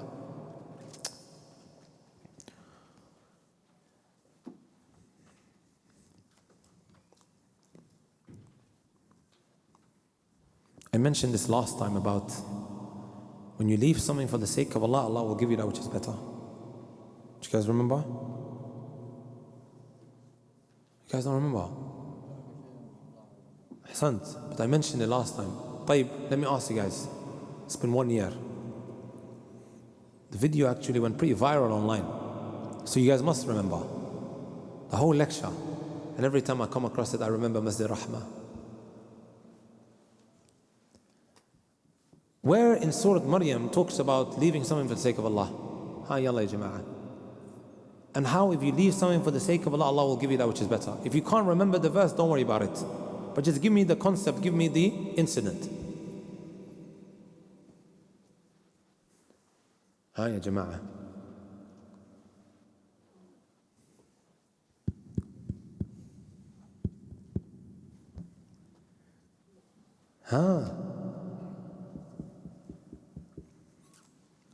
I mentioned this last time about when you leave something for the sake of Allah, Allah will give you that which is better. Do you guys remember? You guys don't remember? Ahsant. But I mentioned it last time. طيب, let me ask you guys. It's been 1 year. The video actually went pretty viral online. So you guys must remember the whole lecture. And every time I come across it, I remember Masjid Al-Rahma. Where in Surah Maryam talks about leaving something for the sake of Allah? Ha yalla ya jama'ah. And how if you leave something for the sake of Allah, Allah will give you that which is better. If you can't remember the verse, don't worry about it. But just give me the concept, give me the incident. Ha ya jama'ah.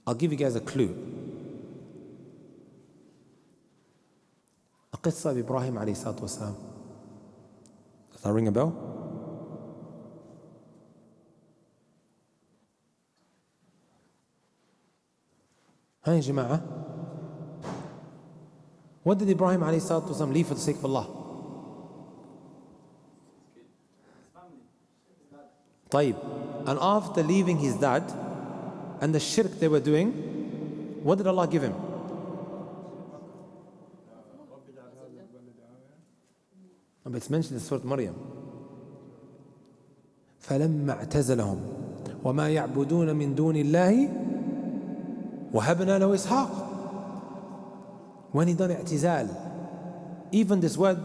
I'll give you guys a clue. قصة بإبراهيم عليه الصلاة والسلام. Does that ring a bell? ها يا جماعة. What did Ibrahim عليه الصلاة والسلام leave for the sake of Allah? طيب. And after leaving his dad and the shirk they were doing, what did Allah give him? But it's mentioned in Surah Maryam. فَلَمَّا اعْتَزَلَهُمْ وَمَا يَعْبُدُونَ مِن دُونِ اللَّهِ وَهَبْنَا لَهُ إِسْحَاقَ. When he done i'tizal, even this word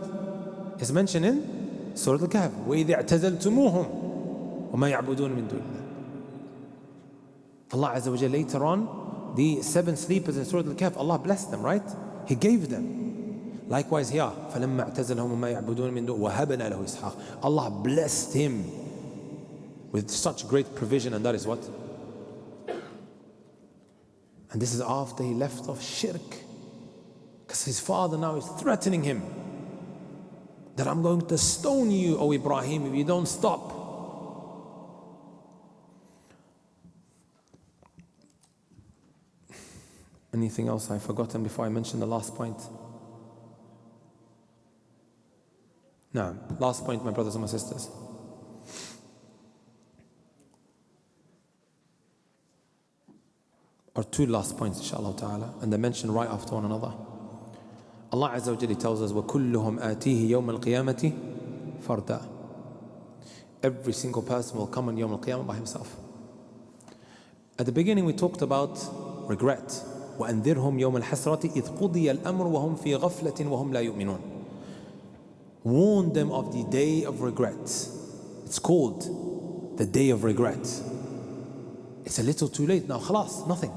is mentioned in Surah Al-Kahf. وَإِذِ اعْتَزَلْتُمُوهُمْ وَمَا يَعْبُدُونَ مِن دُونِ اللَّهِ. Allah Azza wa Jalla later on, the 7 sleepers in Surah Al-Kahf, Allah blessed them, right? He gave them. Likewise here, فَلَمَّا اعْتَزَلَهُمْ وَمَا يَعْبُدُونَ مِن دُونِ وَهَبْنَا لَهُ إِسْحَاقَ. Allah blessed him with such great provision, and that is what? And this is after he left off shirk. Because his father now is threatening him that I'm going to stone you, O Ibrahim, if you don't stop. Anything else I've forgotten before I mention the last point? Now, last point, my brothers and my sisters. Or 2 last points, inshallah ta'ala, and they're mentioned right after one another. Allah Azza wa Jalla tells us, وَكُلُّهُمْ آتِيهِ يَوْمَ الْقِيَامَةِ فَرْدًا. Every single person will come on Yawm al-Qiyamah by himself. At the beginning we talked about regret. وَأَنذِرْهُمْ يَوْمَ الْحَسْرَةِ إِذْ قُضِيَ الْأَمْرُ وَهُمْ فِي غَفْلَةٍ وَهُمْ لَا يُؤْمِنُونَ. Warn them of the day of regret. It's called the day of regret. It's a little too late now, khalas, nothing.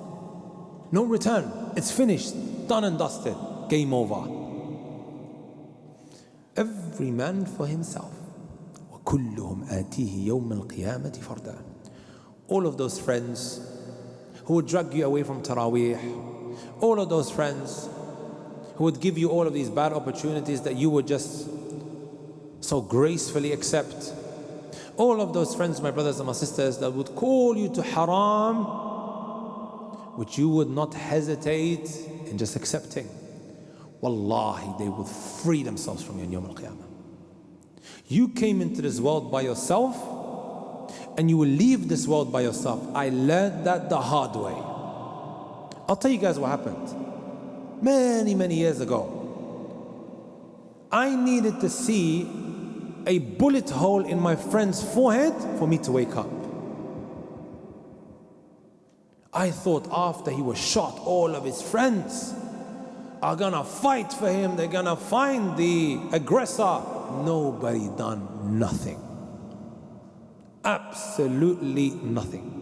No return, it's finished, done and dusted, game over. Every man for himself. وَكُلُّهُمْ آتِيهِ يَوْمَ الْقِيَامَةِ فَرْدًا. All of those friends who would drag you away from Taraweeh, all of those friends who would give you all of these bad opportunities that you would just so gracefully accept. All of those friends, my brothers and my sisters, that would call you to haram, which you would not hesitate in just accepting. Wallahi, they would free themselves from you in Yawm al-Qiyamah. You came into this world by yourself, and you will leave this world by yourself. I learned that the hard way. I'll tell you guys what happened. Many years ago, I needed to see a bullet hole in my friend's forehead for me to wake up. I thought after he was shot, all of his friends are gonna fight for him, they're gonna find the aggressor. Nobody done nothing. Absolutely nothing.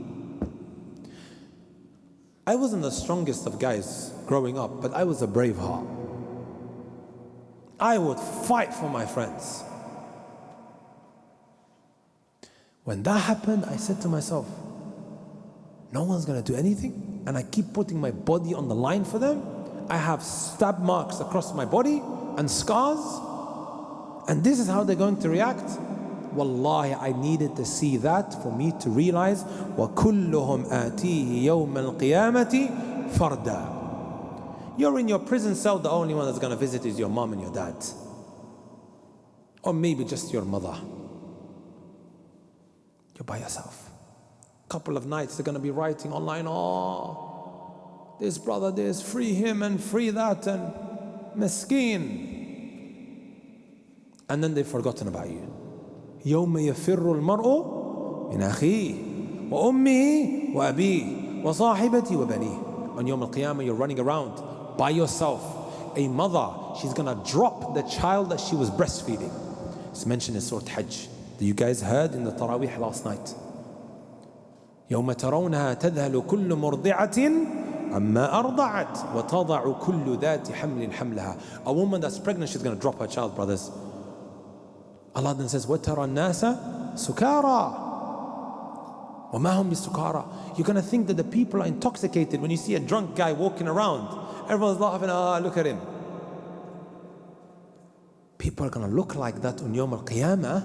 I wasn't the strongest of guys growing up, but I was a brave heart. I would fight for my friends. When that happened, I said to myself, no one's gonna do anything, and I keep putting my body on the line for them. I have stab marks across my body and scars, and this is how they're going to react. Wallahi, I needed to see that for me to realize وَكُلُّهُمْ آتِيهِ يَوْمَ الْقِيَامَةِ فَرْدًا. You're in your prison cell, the only one that's going to visit is your mom and your dad, or maybe just your mother. You're by yourself. Couple of nights they're going to be writing online, oh, this brother this, free him and free that, and miskeen. And then they've forgotten about you. يوم يفر المرء من أخيه وأمه وأبيه وصاحبتي وبنيه. On Yawm al-Qiyamah, you're running around by yourself. A mother, she's gonna drop the child that she was breastfeeding. It's mentioned in Surah Hajj that you guys heard in the Taraweeh last night. يوم ترونها تذهل كل مرضعة عما أرضعت وتضع كل ذات حمل حملها. A woman that's pregnant, she's going to drop her child, brothers. Allah then says, وَتَرَى النَّاسَ سُكَارَى وَمَا هُمْ بِسُكَارَى. You're going to think that the people are intoxicated when you see a drunk guy walking around. Everyone's laughing, look at him. People are going to look like that on Yawm al-Qiyamah.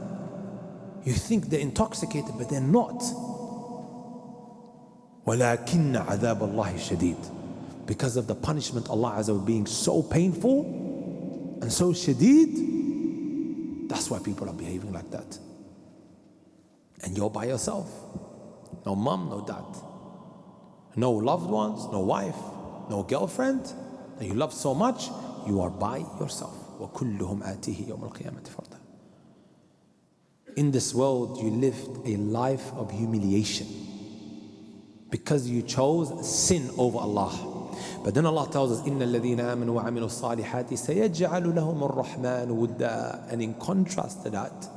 You think they're intoxicated, but they're not. وَلَكِنَّ عَذَابَ اللَّهِ شَدِيدٌ. Because of the punishment Allah Azza wa being so painful and so shadeed, that's why people are behaving like that. And you're by yourself. No mom, no dad. No loved ones, no wife, no girlfriend that you love so much. You are by yourself. وَكُلُّهُمْ آتِيهِ يَوْمَ الْقِيَامَةِ فَرْدًا. In this world, you lived a life of humiliation because you chose sin over Allah. But then Allah tells us, إِنَّ الَّذِينَ آمَنُوا وَعَمِلُوا الصَّالِحَاتِ سَيَجْعَلُ لَهُمُ الرَّحْمَنُ وُدًّا. And in contrast to that,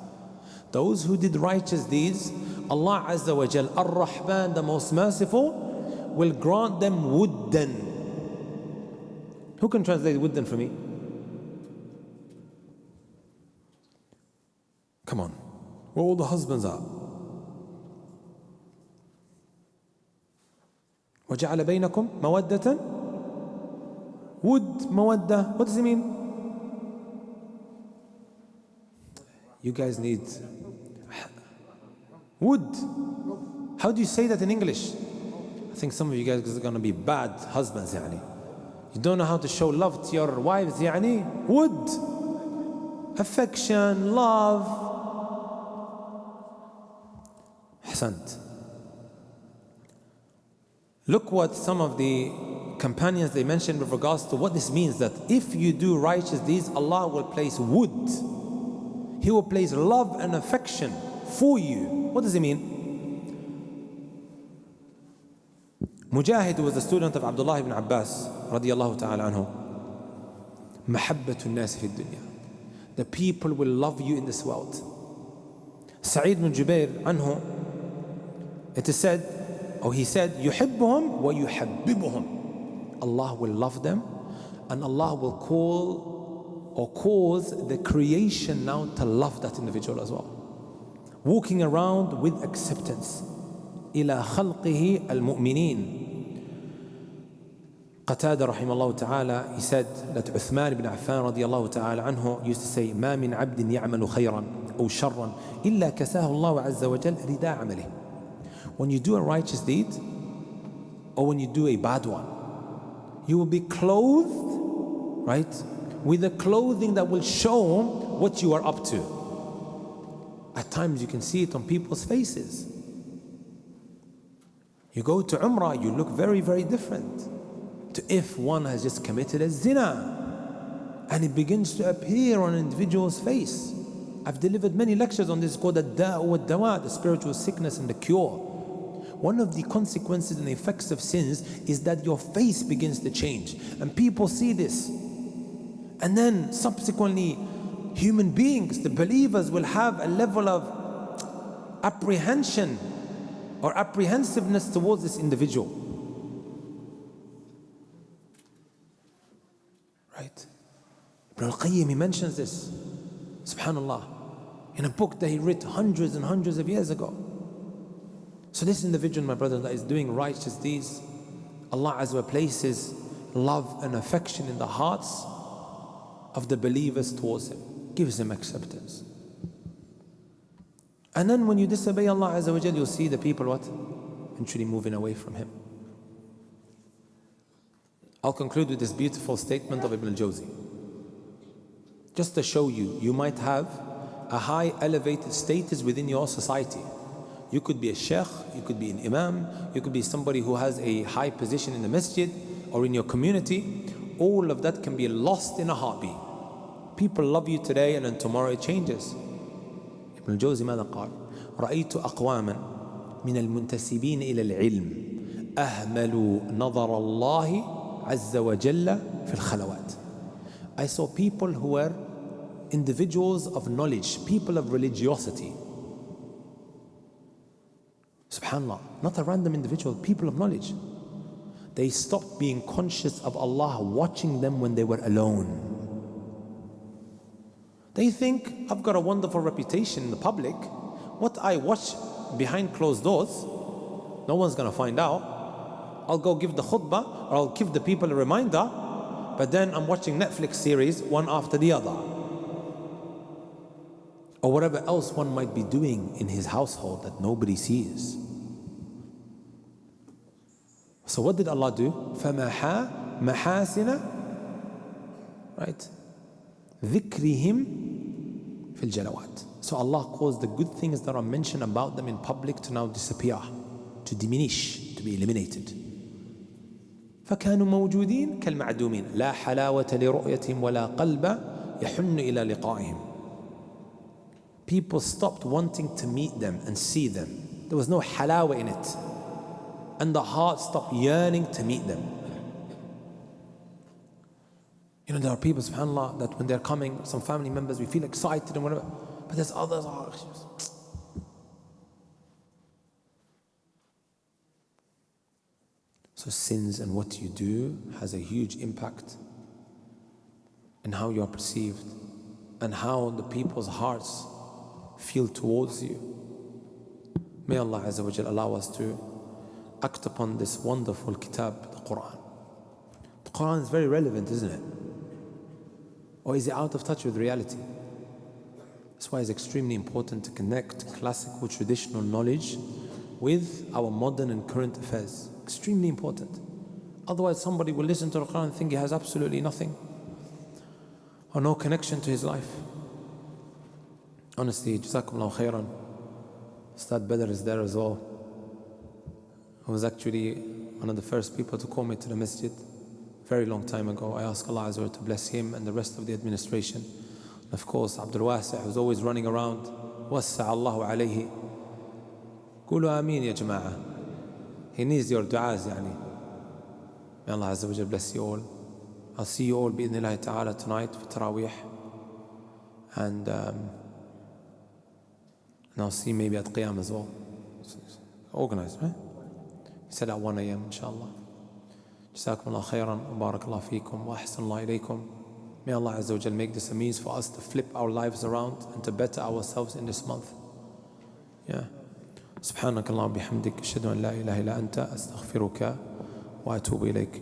those who did righteous deeds, Allah Azza wa Jal, Ar-Rahman, the most merciful, will grant them wuddan. Who can translate wuddan for me? Come on, where all the husbands are. وَجَعَلَ بَيْنَكُمْ مَوَدَّةً. Wood, mawadda, what does it mean? You guys need wood. How do you say that in English? I think some of you guys are going to be bad husbands. يعني. You don't know how to show love to your wives. يعني. Wood, affection, love. Ahsant. Look what some of the companions they mentioned with regards to what this means, that if you do righteous deeds, Allah will place wood. He will place love and affection for you. What does it mean? Mujahid, who was a student of Abdullah ibn Abbas radiyallahu ta'ala anhu, mahabbatun nas fi dunya. The people will love you in this world. Sa'id ibn Jubair anhu, it is said, or he said, yuhibbuhum wa yuhabbibuhum. Allah will love them and Allah will call or cause the creation now to love that individual as well. Walking around with acceptance. إِلَى خَلْقِهِ الْمُؤْمِنِينَ. Qatada rahimahullah ta'ala, he said that Uthman ibn Affan radiyallahu ta'ala anhu used to say, مَا مِنْ عَبْدٍ يَعْمَلُ خَيْرًا أو شَرًّا إِلَّا كَسَاهُ اللَّهُ عَزَّ وَجَلَّ رِدَاءَ عَمَلِهِ. When you do a righteous deed or when you do a bad one, you will be clothed, right, with a clothing that will show what you are up to. At times you can see it on people's faces. You go to Umrah, you look very, very different to if one has just committed a zina. And it begins to appear on an individual's face. I've delivered many lectures on this called the dawah, the spiritual sickness and the cure. One of the consequences and the effects of sins is that your face begins to change. And people see this. And then subsequently, human beings, the believers, will have a level of apprehension or apprehensiveness towards this individual. Right? Ibn al-Qayyim, he mentions this, subhanallah, in a book that he wrote hundreds and hundreds of years ago. So this individual, my brother, that is doing righteous deeds, Allah Azza wa places love and affection in the hearts of the believers towards him, gives him acceptance. And then when you disobey Allah Azza wa Jal, you'll see the people what? Eventually moving away from him. I'll conclude with this beautiful statement of Ibn al-Jawzi. Just to show you, you might have a high elevated status within your society. You could be a sheikh, you could be an imam, you could be somebody who has a high position in the masjid or in your community. All of that can be lost in a heartbeat. People love you today and then tomorrow it changes. Ibn al-Jawzi ماذا قال؟ رأيت أقواما من المنتسبين إلى العلم أهملوا نظر الله عز وجل في الخلوات. I saw people who were individuals of knowledge, people of religiosity. Subhanallah, not a random individual, people of knowledge. They stopped being conscious of Allah watching them when they were alone. They think, I've got a wonderful reputation in the public. What I watch behind closed doors, no one's going to find out. I'll go give the khutbah, or I'll give the people a reminder, but then I'm watching Netflix series one after the other. Or whatever else one might be doing in his household that nobody sees. So what did Allah do? فَمَحَا مَحَاسِنَ, right? ذِكْرِهِمْ فِي الْجَلَوَاتِ. So Allah caused the good things that are mentioned about them in public to now disappear, to diminish, to be eliminated. فَكَانُوا مَوْجُودِينَ كَالْمَعْدُومِينَ لَا حَلَاوَةَ لِرُؤْيَتِهِمْ وَلَا قَلْبَ يَحُنُّ إِلَى لِقَائِهِمْ. People stopped wanting to meet them and see them. There was no halawa in it. And the heart stopped yearning to meet them. You know, there are people, subhanAllah, that when they're coming, some family members, we feel excited and whatever, but there's others, So sins and what you do has a huge impact in how you are perceived and how the people's hearts feel towards you. May Allah Azza wa Jal allow us to act upon this wonderful kitab, the Quran. The Quran is very relevant, isn't it? Or is it out of touch with reality? That's why it's extremely important to connect classical traditional knowledge with our modern and current affairs. Extremely important. Otherwise somebody will listen to the Quran and think he has absolutely nothing or no connection to his life. Honestly, Jazakumullahu khairan. Ustad Badr is there as well. I was actually one of the first people to call me to the masjid very long time ago. I ask Allah Azza wa Jalla to bless him and the rest of the administration. And of course, Abdul Wasi' who's always running around. Wassa' Allahu alayhi. Qulu ameen ya jama'ah. He needs your du'as, yani. May Allah Azza wa Jalla bless you all. I'll see you all bi'idhnillahi ta'ala tonight for Taraweeh. And I'll see you maybe at Qiyam as well. Organized, right? He said at 1 a.m. inshallah. Jazakumullah khairan, wa barakallah feekum, wa ahsanallah ilaykum. May Allah Azza wa Jal make this a means for us to flip our lives around and to better ourselves in this month. Yeah. سبحانك اللهم وبحمدك أشهد أن لا إله إلا أنت أستغفرك وأتوب إليك.